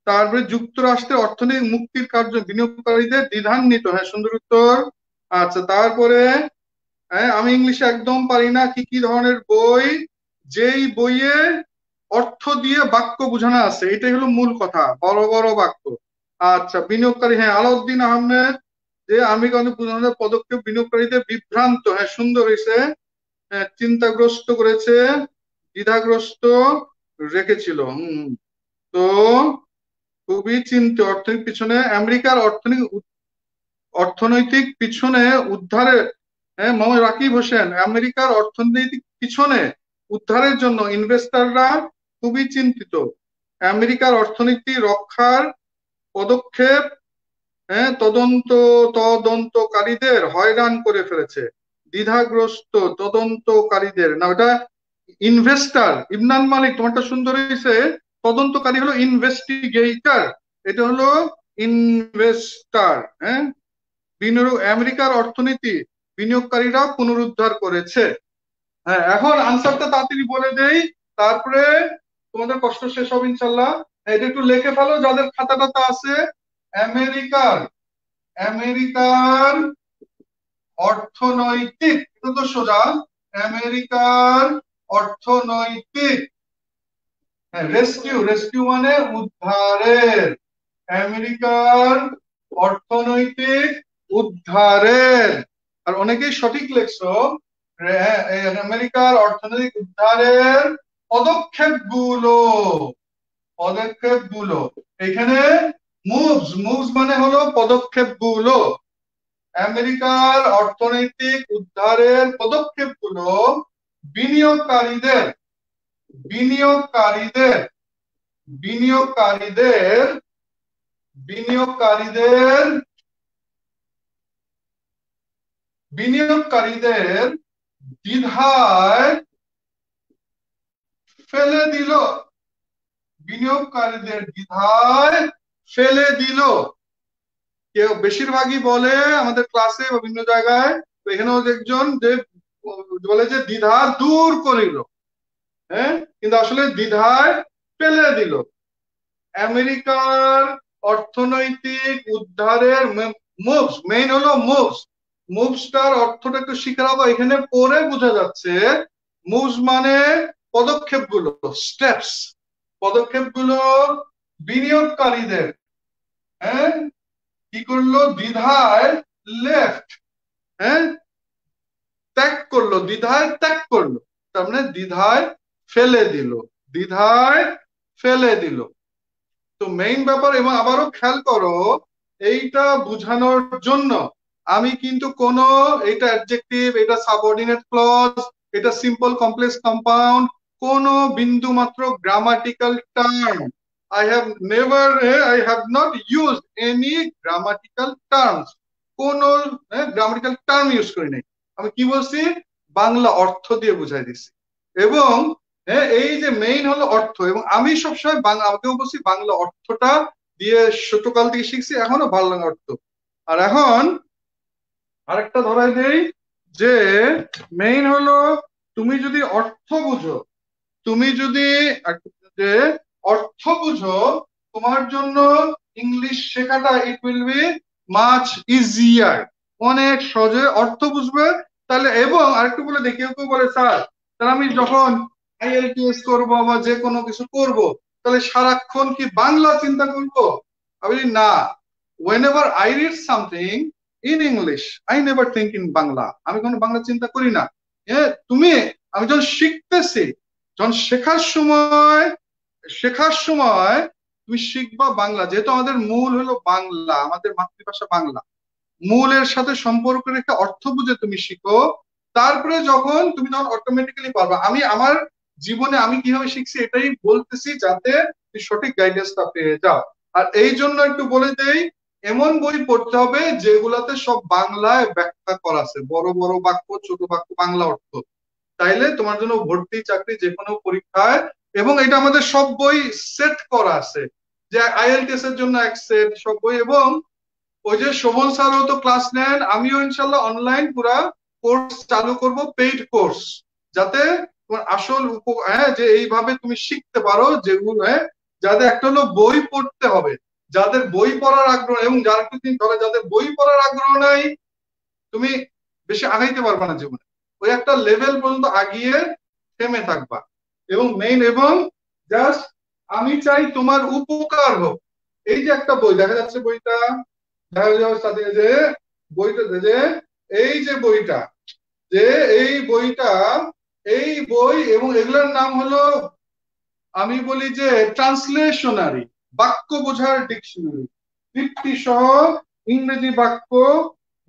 তারপরে যুক্তরাষ্ট্রের অর্থনৈতিক মুক্তির কার্য বিনিয়োগকারীদের দ্বিধান্বিত। হ্যাঁ, সুন্দর উত্তর। আচ্ছা, তারপরে হ্যাঁ, আমি ইংলিশে একদম পারি না, কি কি ধরনের বই, যেই বইয়ে অর্থ দিয়ে বাক্য বোঝানো আছে, এটাই হলো মূল কথা, বড় বড় বাক্য। আচ্ছা, বিনিয়োগকারী, হ্যাঁ আলাউদ্দিন আহমেদ, যে আমেরিকা পদক্ষেপ বিনিয়োগকারীদের বিভ্রান্ত। হ্যাঁ, সুন্দর হয়েছে। হ্যাঁ, চিন্তাগ্রস্ত করেছে, দ্বিধাগ্রস্ত রেখেছিল। তো খুবই চিন্তিত অর্থনৈতিক পিছনে আমেরিকার অর্থনৈতিক পিছনে উদ্ধারে। হ্যাঁ, মোহাম্মদ রাকিব হোসেন, আমেরিকার অর্থনৈতিক পিছনে উদ্ধারের জন্য ইনভেস্টররা খুবই চিন্তিত। আমেরিকার অর্থনীতি রক্ষার পদক্ষেপ হ্যাঁ তদন্তকারীদের হয়রান করে ফেলেছে। দ্বিধাগ্রস্ত তদন্তকারীদের, না ওটা ইনভেস্টার। ইবনান মালিক, তোমারটা সুন্দর হয়েছে। তদন্তকারী হলো ইনভেস্টিগেটর, এটা হলো ইনভেস্টার। হ্যাঁ, আমেরিকার অর্থনীতি বিনিয়োগকারীরা পুনরুদ্ধার করেছে। হ্যাঁ, এখন আনসারটা তাড়াতাড়ি বলে দেই, তারপরে তোমাদের কষ্ট শেষ হবে ইনশাল্লাহ। এটা একটু লিখে ফেলো যাদের খাতাটাতে আছে। আমেরিকার আমেরিকার অর্থনৈতিক, এটা তো সোজা, আমেরিকার অর্থনৈতিক, হ্যাঁ রেস্কিউ, রেস্কিউ মানে উদ্ধারের, আমেরিকার অর্থনৈতিক উদ্ধারের। আর অনেকেই সঠিক লেখছো, আমেরিকার অর্থনৈতিক উদ্ধারের পদক্ষেপগুলো, পদক্ষেপগুলো এখানে মুভস, মুভস মানে হলো পদক্ষেপগুলো। আমেরিকার অর্থনৈতিক উদ্ধারের পদক্ষেপগুলো বিনিয়োগকারীদের বিনিয়োগকারীদের বিনিয়োগকারীদের বিনিয়োগকারীদের বিনিয়োগকারীদের দ্বিধায় ফেলে দিল, বিনিয়োগকারীদের দ্বিধায় ফেলে দিল। কেউ বেশিরভাগই বলে আমাদের ক্লাসে বা বিভিন্ন জায়গায়, তো এখানেও একজন যে বলে যে দ্বিধা দূর করিল, হ্যাঁ কিন্তু আসলে দ্বিধায় ফেলে দিল। আমেরিকার অর্থনৈতিক উদ্ধারের মুভস, মেইন হলো মুভস। মুভসটার অর্থটা একটু শিখে রাখো, এখানে পরে বোঝা যাচ্ছে। মুভস মানে পদক্ষেপগুলো, স্টেপস, পদক্ষেপগুলো বিনিয়োগকারীদের হ্যাঁ কি করলো, দ্বিধায় লেফট, হ্যাঁ ত্যাগ করলো, দ্বিধায় ত্যাগ করলো, তার মানে দ্বিধায় ফেলে দিল, দ্বিধায় ফেলে দিল। তো মেইন ব্যাপার, এবং আবারও খেয়াল করো, এইটা বোঝানোর জন্য আমি কিন্তু কোন, এটা অ্যাডজেক্টিভ, এটা সাবঅর্ডিনেট ক্লজ, এটা সিম্পল কমপ্লেক্স কম্পাউন্ড, কোন বিন্দু মাত্র grammatical term I have not used any grammatical terms, কোন গ্রামাটিক্যাল টার্ম ইউজ করি নাই। আমি কি বলছি, বাংলা অর্থ দিয়ে বুঝাই দিচ্ছি। এবং এই যে মেইন হলো অর্থ, এবং আমি সবসময় আমাকেও বলছি বাংলা অর্থটা দিয়ে ছোটকাল থেকে শিখছি, এখনো ভালো লাগে অর্থ। আর এখন আরেকটা ধরাই দেই, যে মেইন হলো তুমি যদি অর্থ বুঝো, তুমি যদি যে অর্থ বুঝো, তোমার জন্য ইংলিশ শেখাটা it will be much easier. অনেক সহজে অর্থ বুঝবে। তাহলে এবং আরেকটু বলে দেখি, কেউ কেউ বলে স্যার তাহলে আমি যখন আইএলটিএস করবো বা যে কোনো কিছু করব তাহলে সারাক্ষণ কি বাংলা চিন্তা করবো? আমি বলি না, whenever I read something in English I never think in Bangla, আমি কোনো বাংলা চিন্তা করি না। তুমি, আমি যখন শিখতেছি, যখন শেখার সময় তুমি শিখবা বাংলা, যেহেতু আমাদের মূল হলো বাংলা, আমাদের মাতৃভাষা বাংলা, মূলের সাথে সম্পর্ক রেখে অর্থ বুঝে তুমি শিখো। তারপরে যখন তুমি তখন অটোমেটিক্যালি পারবা। আমি আমার জীবনে আমি কিভাবে শিখছি এটাই বলতেছি, যাতে তুমি সঠিক গাইডেন্সটা পেয়ে যাও। আর এই জন্য একটু বলে দেই, এমন বই পড়তে হবে যেগুলাতে সব বাংলায় ব্যাখ্যা করা আছে, বড় বড় বাক্য, ছোট বাক্য, বাংলা অর্থ। তাইলে তোমার জন্য ভর্তি, চাকরি, যে কোনো পরীক্ষায়, এবং এটা আমাদের সব বই সেট করা আছে, যে আইএলটিএস এর জন্য এক সেট সব বই। এবং ওই যে শোভন স্যারও তো ক্লাস নেন, আমিও ইনশাল্লাহ অনলাইন পুরা কোর্স চালু করব, পেইড কোর্স, যাতে তোমার আসল যে এইভাবে তুমি শিখতে পারো, যেগুলো যাদের একটা হলো বই পড়তে হবে, যাদের বই পড়ার আগ্রহ, এবং যার একটু দিন ধরে যাদের বই পড়ার আগ্রহ নাই, তুমি বেশি আগাইতে পারবে না জীবনে, ওই একটা লেভেল পর্যন্ত আগিয়ে থেমে থাকবা। এবং মেইন, এবং জাস্ট আমি চাই তোমার উপকার হোক। এই যে একটা বই দেখা যাচ্ছে, বইটা দেখা যাওয়ার সাথে যে বইটা যে এই যে বইটা, যে এই বইটা, এই বই এবং এগুলোর নাম হলো, আমি বলি যে ট্রান্সলেশনারি, বাক্য বোঝার ডিকশনারি, তৃপ্তি সহ ইংরেজি বাক্য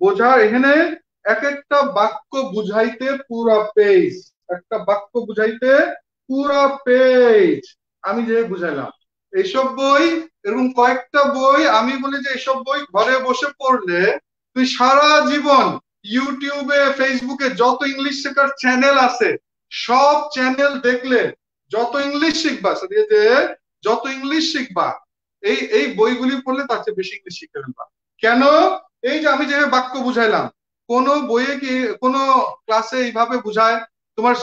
বোঝার। এখানে এক একটা বাক্য বুঝাইতে পুরা পেজ, একটা বাক্য বুঝাইতে পুরা পেজ আমি যে বুঝাইলাম। এইসব বই, এরকম কয়েকটা বই আমি বলি যে এইসব বই ঘরে বসে পড়লে তুই সারা জীবন ইউটিউবে, ফেসবুকে যত ইংলিশ শেখার চ্যানেল আছে সব চ্যানেল দেখলে যত ইংলিশ শিখবা, যে যত ইংলিশ শিখবা, এই এই বইগুলি পড়লে তার চেয়ে বেশি ইংলিশ শিখতে ফেলবা। কেন? এই যে আমি যেভাবে বাক্য বুঝাইলাম, কোন বইয়ে কি কোন ক্লাসে এইভাবে বুঝায়? তোমার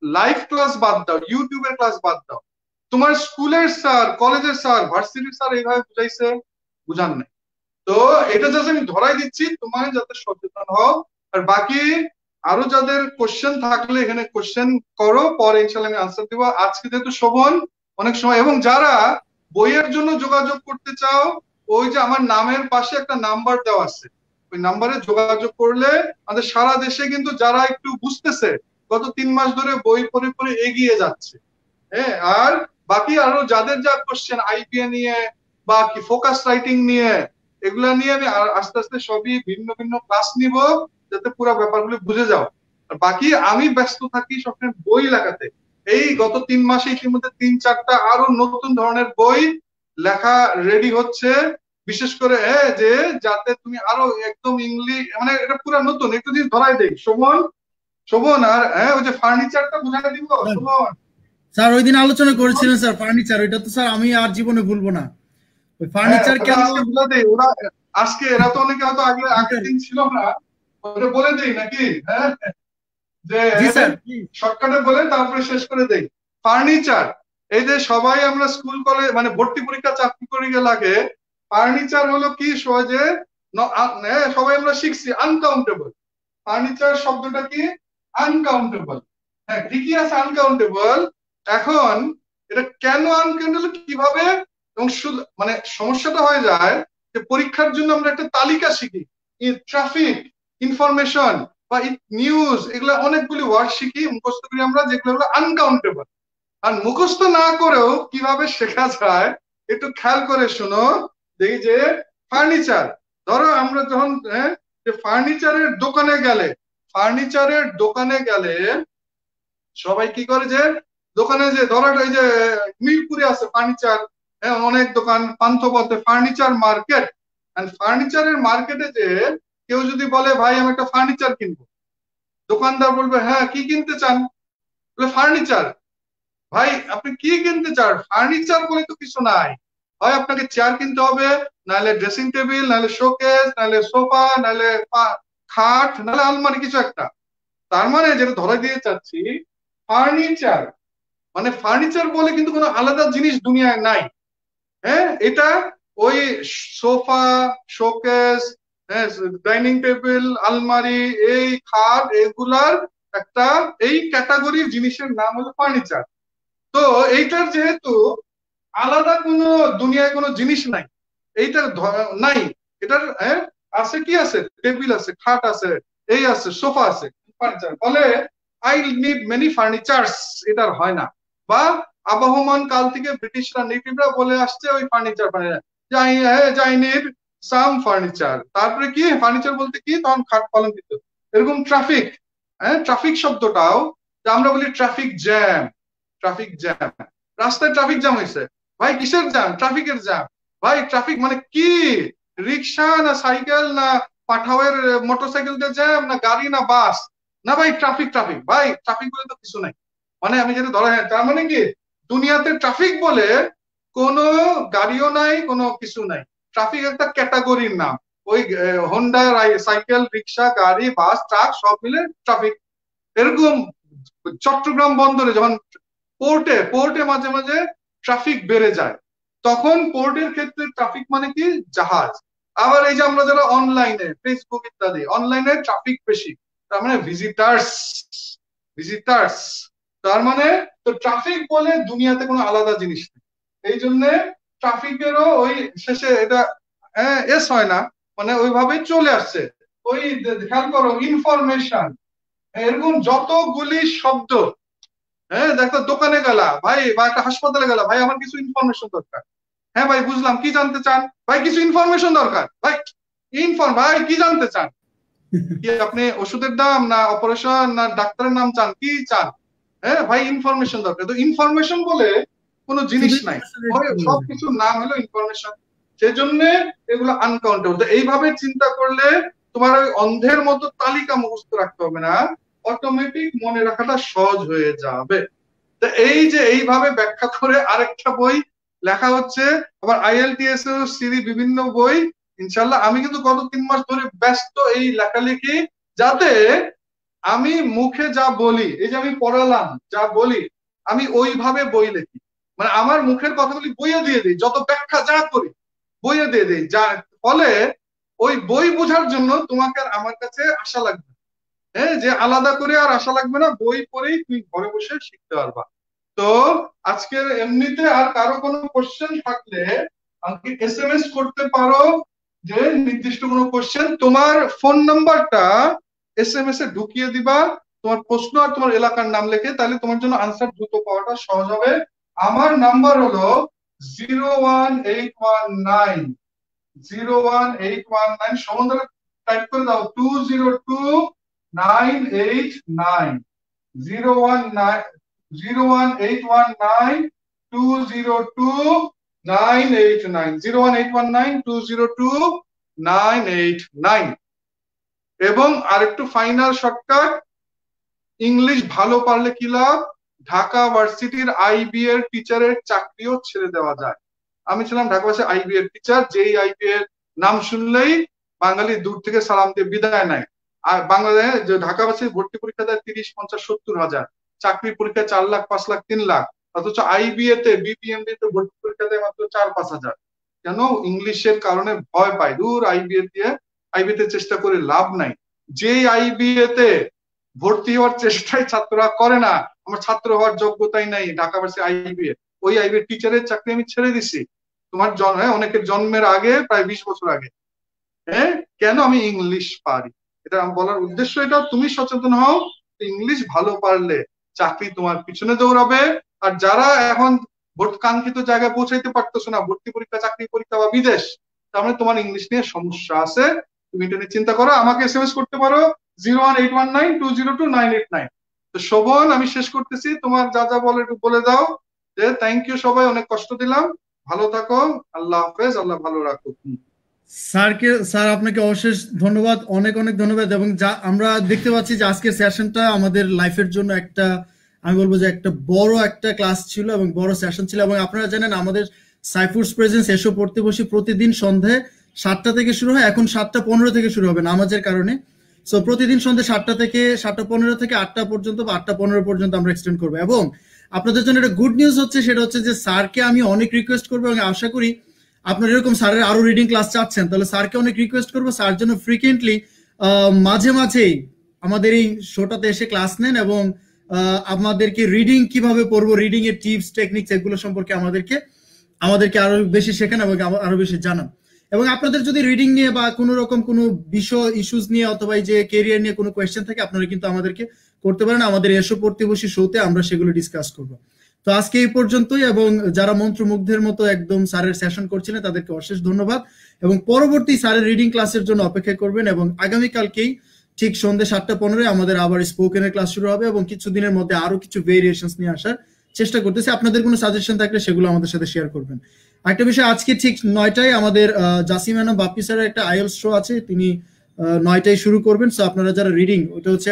লাইভ ক্লাস বাদ দাও, ইউটিউবের ক্লাস বাদ দাও, তোমার স্কুলের স্যার, কলেজের স্যার, ভার্সিটির স্যার এইভাবে বুঝাইছে? বুঝান নাই। তো এটা জাস্ট আমি ধরাই দিচ্ছি, তোমার যাতে সচেতন হও। আর বাকি আরো যাদের কোশ্চেন থাকলে এখানে কোশ্চেন করো, পরে ইনশাল্লাহ আমি আনসার দিব। আজকে যেহেতু শোভন অনেক সময়, এবং যারা বইয়ের জন্য যোগাযোগ করতে চাও, ওই যে আমার নামের পাশে একটা নাম্বার দেওয়া আছে, ওই নাম্বারে যোগাযোগ করলে আমাদের সারা দেশে কিন্তু যারা একটু বুঝতেছে, গত 3 মাস ধরে বই পড়ে পড়ে এগিয়ে যাচ্ছে। হ্যাঁ, আর বাকি আরো যাদের যা কোশ্চেন আইপিএ নিয়ে বা কি ফোকাস রাইটিং নিয়ে, এগুলা নিয়ে আমি আস্তে আস্তে সবই ভিন্ন ভিন্ন ক্লাস নিব, যাতে পুরো ব্যাপারগুলো বুঝে যাও। আর বাকি আমি ব্যস্ত থাকি সবসময় বই লেখাতে। এই গত 3 মাসে ইতিমধ্যে 3-4টা আরো নতুন ধরনের বই লেখা রেডি হচ্ছে, বিশেষ করে যে যাতে তুমি আরো একদম ইংলিশ, মানে এটা পুরো নতুন। একটু দিন ধরাই দেই শোভন, শোভন আর ওই যে ফার্নিচারটা বুঝাই দিব শোভন। স্যার ওই দিন আলোচনা করেছিলেন স্যার, ফার্নিচার, ওইটা তো স্যার আমি আর জীবনে ভুলবো না। ওই ফার্নিচার কেন আজকে বুঝা দেই ওরা, আজকে এরা তো অনেকে হয়তো আগের দিন ছিল না, ওটা বলে দেই নাকি? হ্যাঁ, যে জি স্যার। শর্টকাটে বলে তারপরে শেষ করে দেই। ফার্নিচার, এই যে সবাই আমরা স্কুল কলেজ মানে ভর্তি পরীক্ষা চাকরি করে লাগে, ফার্নিচার হলো কি সহজে সবাই আমরা শিখছি আনকাউন্টেবল। ফার্নিচার শব্দটা কি? আনকাউন্টেবল। হ্যাঁ ঠিকই আছে, আনকাউন্টেবল। এখন এটা কেন আনকাউন্টেবল, কিভাবে, এবং মানে সমস্যাটা হয়ে যায় যে পরীক্ষার জন্য আমরা একটা তালিকা শিখি, ট্রাফিক, ইনফরমেশন বা নিউজ, এগুলা অনেকগুলি ওয়ার্ড শিখি, মুখস্থ করি আমরা, যেগুলো হলো আনকাউন্টেবল। আর মুখস্থ না করেও কিভাবে শেখা যায় একটু খেয়াল করে শোনো। দেখি যে ফার্নিচার, ধরো আমরা যখন ফার্নিচারের দোকানে গেলে সবাই কি করে, যে দোকানে যে ধরো এই যে মিরপুরে আছে ফার্নিচার, অনেক দোকান, পান্থপথে ফার্নিচার মার্কেট। ফার্নিচারের মার্কেটে যে কেউ যদি বলে ভাই আমি একটা ফার্নিচার কিনবো, দোকানদার বলবে হ্যাঁ কি কিনতে চান? বলে ফার্নিচার। ভাই আপনি কি কিনতে চান? ফার্নিচার বলে তো কিছু নাই, হয় আপনাকে চেয়ার কিনতে হবে, নাহলে ড্রেসিং টেবিল, নাহলে শোকেস, নাহলে সোফা, নাহলে খাট, নাহলে আলমারি, কিছু একটা। তার মানে যেটা ধরা দিয়ে চাচ্ছি, ফার্নিচার মানে ফার্নিচার বলে কিন্তু কোনো আলাদা জিনিস দুনিয়ায় নাই। হ্যাঁ, এটা ওই সোফা, শোকেস, হ্যাঁ, ডাইনিং টেবিল, আলমারি, এই খাট, এগুলার একটা এই ক্যাটাগরির জিনিসের নাম হলো ফার্নিচার। তো এইটার যেহেতু আলাদা কোনো দুনিয়ায় কোনো জিনিস নাই, এইটার নাই, এটার আছে কি আছে, টেবিল আছে, খাট আছে, এই আছে, সোফা আছে, ফার্নিচার বলে আই নিড মেনি ফার্নিচার্স, এটার হয় না। বা আবহমান কাল থেকে ব্রিটিশরা নেটিভরা বলে আসছে ওই ফার্নিচার যাই নিড সাম ফার্নিচার, তারপরে কি ফার্নিচার বলতে কি তখন খাট পালন দিত। এরকম ট্রাফিক, ট্রাফিক শব্দটাও আমরা বলি ট্রাফিক জ্যাম, ট্রাফিক জ্যাম, রাস্তায় ট্রাফিক জ্যাম হয়েছে, ভাই কিসের জ্যাম? ট্রাফিকের জ্যাম। ভাই ট্রাফিক মানে কি? রিক্সা না সাইকেল না পাঠাওয়ের মোটরসাইকেল দিয়ে জ্যাম, না গাড়ি না বাস? না ভাই ট্রাফিক, ট্রাফিক ভাই, ট্রাফিক বলে তো কিছু নাই। মানে আমি যেটা ধরা, তার মানে কি দুনিয়াতে ট্রাফিক বলে কোনো গাড়িও নাই, কোনো কিছু নাই। ট্রাফিক একটা ক্যাটাগরির নাম। ওই হোন্ডা, সাইকেল, রিক্সা, গাড়ি, বাস, ট্রাক সব মিলে ট্রাফিক। এরকম চট্টগ্রাম বন্দরে যখন পোর্টে পোর্টে মাঝে মাঝে ট্রাফিক বেড়ে যায়, তখন পোর্টের ক্ষেত্রে ট্রাফিক মানে কি জাহাজ। আবার এই যে আমরা যারা অনলাইনে ফেসবুক ইত্যাদি অনলাইনে ট্রাফিক বেশি, তার মানে ভিজিটার্স, ভিজিটার্স। তার মানে তো ট্রাফিক বলে দুনিয়াতে কোনো আলাদা জিনিস নেই। এই জন্য ট্রাফিকেরও ওই শেষে এটা এস হয় না, মানে ওইভাবেই চলে আসছে। ওই খেয়াল করো ইনফরমেশন, এরকম যতগুলি শব্দ, হ্যাঁ দেখো দোকানে গেলা ভাই বা একটা হাসপাতালে গেলা ভাই আমার কিছু ইনফরমেশন দরকার, হ্যাঁ ভাই বুঝলাম কি জানতে চান, ভাই কিছু ইনফরমেশন দরকার, ভাই ভাই কি জানতে চান, কি আপনি ওষুধের দাম না অপারেশন না ডাক্তারের নাম চান, কি চান? হ্যাঁ ভাই ইনফরমেশন দরকার। তো ইনফরমেশন বলে কোনো জিনিস নাই, সবকিছুর নাম হলো ইনফরমেশন। সেজন্য এগুলো আনকাউন্টেবল। তো এইভাবে চিন্তা করলে তোমার ওই অন্ধের মতো তালিকা মুখস্থ রাখতে হবে না, অটোমেটিক মনে রাখাটা সহজ হয়ে যাবে। তো এই যে এইভাবে ব্যাখ্যা করে আরেকটা বই লেখা হচ্ছে, আবার IELTS এর সিরি বিভিন্ন বই ইনশাল্লাহ। আমি কিন্তু গত 3 মাস ধরে ব্যস্ত এই লেখালেখি, যাতে আমি মুখে যা বলি, এই যে আমি পড়ালাম যা বলি, আমি ওইভাবে বই লিখি। মানে আমার মুখের কথাগুলি বইয়ে দিয়ে দিই, যত ব্যাখ্যা যা করি বইয়ে দিয়ে দিই, যা ফলে ওই বই বোঝার জন্য তোমাকে আর আমার কাছে আসা লাগবে, হ্যাঁ যে আলাদা করে আর আসা লাগবে না, বই পড়েই তুমি ঘরে বসে শিখতে পারবা। তো আজকে এমনিতে আর কারো কোনো কোশ্চেন থাকলে আমাকে SMS করতে পারো, যে নির্দিষ্ট কোনো কোশ্চেন, তোমার ফোন নাম্বারটা SMS এ ঢুকিয়ে দিবা, তোমার প্রশ্ন আর তোমার এলাকার নাম লিখে, তাহলে তোমার জন্য আনসার দ্রুত পাওয়াটা সহজ হবে। আমার নাম্বার হলো 01819, 01819, সমুদ্র টাইপ করে দাও 202989, 01819, এবং আরেকটু ফাইনাল শর্টকাট, ইংলিশ ভালো পারলে কি লাভ, ঢাকা ভার্সিটির IB এর টিচারের চাকরিও ছেড়ে দেওয়া যায়। আমি ছিলাম ঢাকা ভার্সিটির IB এর টিচার, যেই IB এর নাম শুনলেই বাঙালি দূর থেকে সালাম দিয়ে বিদায় নেয়। আর বাংলাদেশে যে ঢাকা ভার্সিটির ভর্তি পরীক্ষা দেয় 30, 50, 70 হাজার, চাকরি পরীক্ষা 4 লাখ, 5 লাখ, 3 লাখ, অথচ IBA তে BPMD তে ভর্তি পরীক্ষা দেয় মাত্র 4-5 হাজার। কেন? ইংলিশের কারণে ভয় পায়, দূর IBA তে চেষ্টা করে লাভ নাই। যেই IBA তে ভর্তি হওয়ার চেষ্টাই ছাত্ররা করে না, আমার ছাত্র হওয়ার যোগ্যতাই নাই ঢাকা ভার্সিটি IBA, ওই IBA টিচারের চাকরি আমি ছেড়ে দিছি তোমার অনেকের জন্মের আগে, প্রায় 20 বছর আগে। হ্যাঁ কেন? আমি ইংলিশ পারি। এটা আমি বলার উদ্দেশ্য এটা, তুমি সচেতন হও, ইংলিশ ভালো পারলে চাকরি তোমার পিছনে দৌড়াবে। আর যারা এখন কাঙ্ক্ষিত জায়গায় পৌঁছাইতে পারতেছো না, ভর্তি পরীক্ষা, চাকরি পরীক্ষা বা বিদেশ, তার মানে তোমার ইংলিশ নিয়ে সমস্যা আছে, তুমি এটা নিয়ে চিন্তা করো। আমাকে SMS করতে পারো 01819202989। তো শোভন, আমি শেষ করতেছি, তোমার যা যা বলে একটু বলে দাও। যে থ্যাংক ইউ সবাই, অনেক কষ্ট দিলাম, ভালো থাকো, আল্লাহ হাফেজ, আল্লাহ ভালো রাখুক। স্যার আপনাকে অশেষ ধন্যবাদ, অনেক অনেক ধন্যবাদ। এবং যা আমরা দেখতে পাচ্ছি যে আজকের সেশনটা আমাদের লাইফের জন্য একটা, আমি বলবো যে একটা বড় একটা ক্লাস ছিল এবং বড় সেশন ছিল। এবং আপনারা জানেন আমাদের সাইফুডস প্রেজেন্স এসো পড়তে বসি প্রতিদিন সন্ধে 7টা থেকে শুরু হয়, এখন 7:15 থেকে শুরু হবে নামাজের কারণে। সো প্রতিদিন সন্ধে 7টা থেকে 7:15 থেকে 8টা পর্যন্ত বা 8:15 পর্যন্ত আমরা এক্সটেন্ড করবো। এবং আপনাদের জন্য একটা গুড নিউজ হচ্ছে, সেটা হচ্ছে যে স্যারকে আমি অনেক রিকোয়েস্ট করবো এবং আশা করি আপনারা এরকম স্যারের আরো রিডিং ক্লাস চাচ্ছেন, তাহলে স্যারকে অনেক রিকোয়েস্ট করবো স্যার জন্য ফ্রিকুয়েন্টলি মাঝে মাঝেই আমাদের এই শোটাতে এসে ক্লাস নেন এবং আমাদেরকে রিডিং কিভাবে পড়বো, রিডিং এর টিপস টেকনিক্স এগুলো সম্পর্কে আমাদেরকে আরো বেশি শেখান এবং আরো বেশি জানান। এবং আপনাদের যদি রিডিং নিয়ে বা কোনো রকম কোনো বিষয় ইস্যুস নিয়ে অথবা এই যে কেরিয়ার নিয়ে কোনো কোয়েশ্চেন থাকে আপনারা কিন্তু আমাদেরকে করতে পারেন, আমাদের এসো পড়তে বসি শোতে আমরা সেগুলো ডিসকাস করব। তো আজকে এই পর্যন্তই, এবং যারা মন্ত্রমুগ্ধের মতো একদম স্যারের সেশন করছিলেন তাদেরকে অশেষ ধন্যবাদ, এবং পরবর্তী স্যারের রিডিং ক্লাসের জন্য অপেক্ষা করবেন। এবং আগামীকালকেই ঠিক সন্ধ্যে 7:15 আমাদের আবার স্পোকেনের ক্লাস শুরু হবে, এবং কিছুদিনের মধ্যে আরো কিছু ভেরিয়েশনস নিয়ে আসার চেষ্টা করতেছি। আপনাদের কোনো সাজেশন থাকলে সেগুলো আমাদের সাথে শেয়ার করবেন। একটা বিষয়, আজকে ঠিক 9টায় আমাদের জাসিম আনাম বাপ্পি স্যারের একটা আইএলস শো আছে, তিনি 9টায় শুরু করবেন। সো আপনারা যারা রিডিং, ওটা হচ্ছে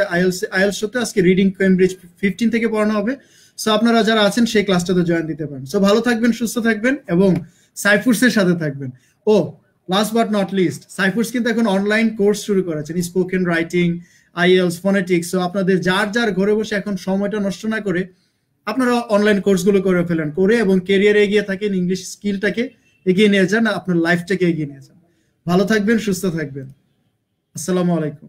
আইএলস শোতে আজকে রিডিং কেমব্রিজ 15 থেকে পড়ানো হবে। সো আপনারা যারা আছেন সেই ক্লাসটাতে জয়েন দিতে পারেন। সো ভালো থাকবেন, সুস্থ থাকবেন এবং সাইফুরসের সাথে থাকবেন। ও লাস্ট বাট নট লিস্ট, সাইফুরস কিন্তু এখন অনলাইন কোর্স শুরু করেছেন, spoken writing, IELTS, phonetics. So আপনাদের যার ঘরে বসে এখন সময়টা নষ্ট না করে আপনারা অনলাইন কোর্সগুলো করে ফেলেন, করে এবং ক্যারিয়ারে এগিয়ে থাকেন, ইংলিশ স্কিলটাকে এগিয়ে নিয়ে যান, আপনার লাইফটাকে এগিয়ে নিয়ে যান। ভালো থাকবেন, সুস্থ থাকবেন। আসসালামু আলাইকুম।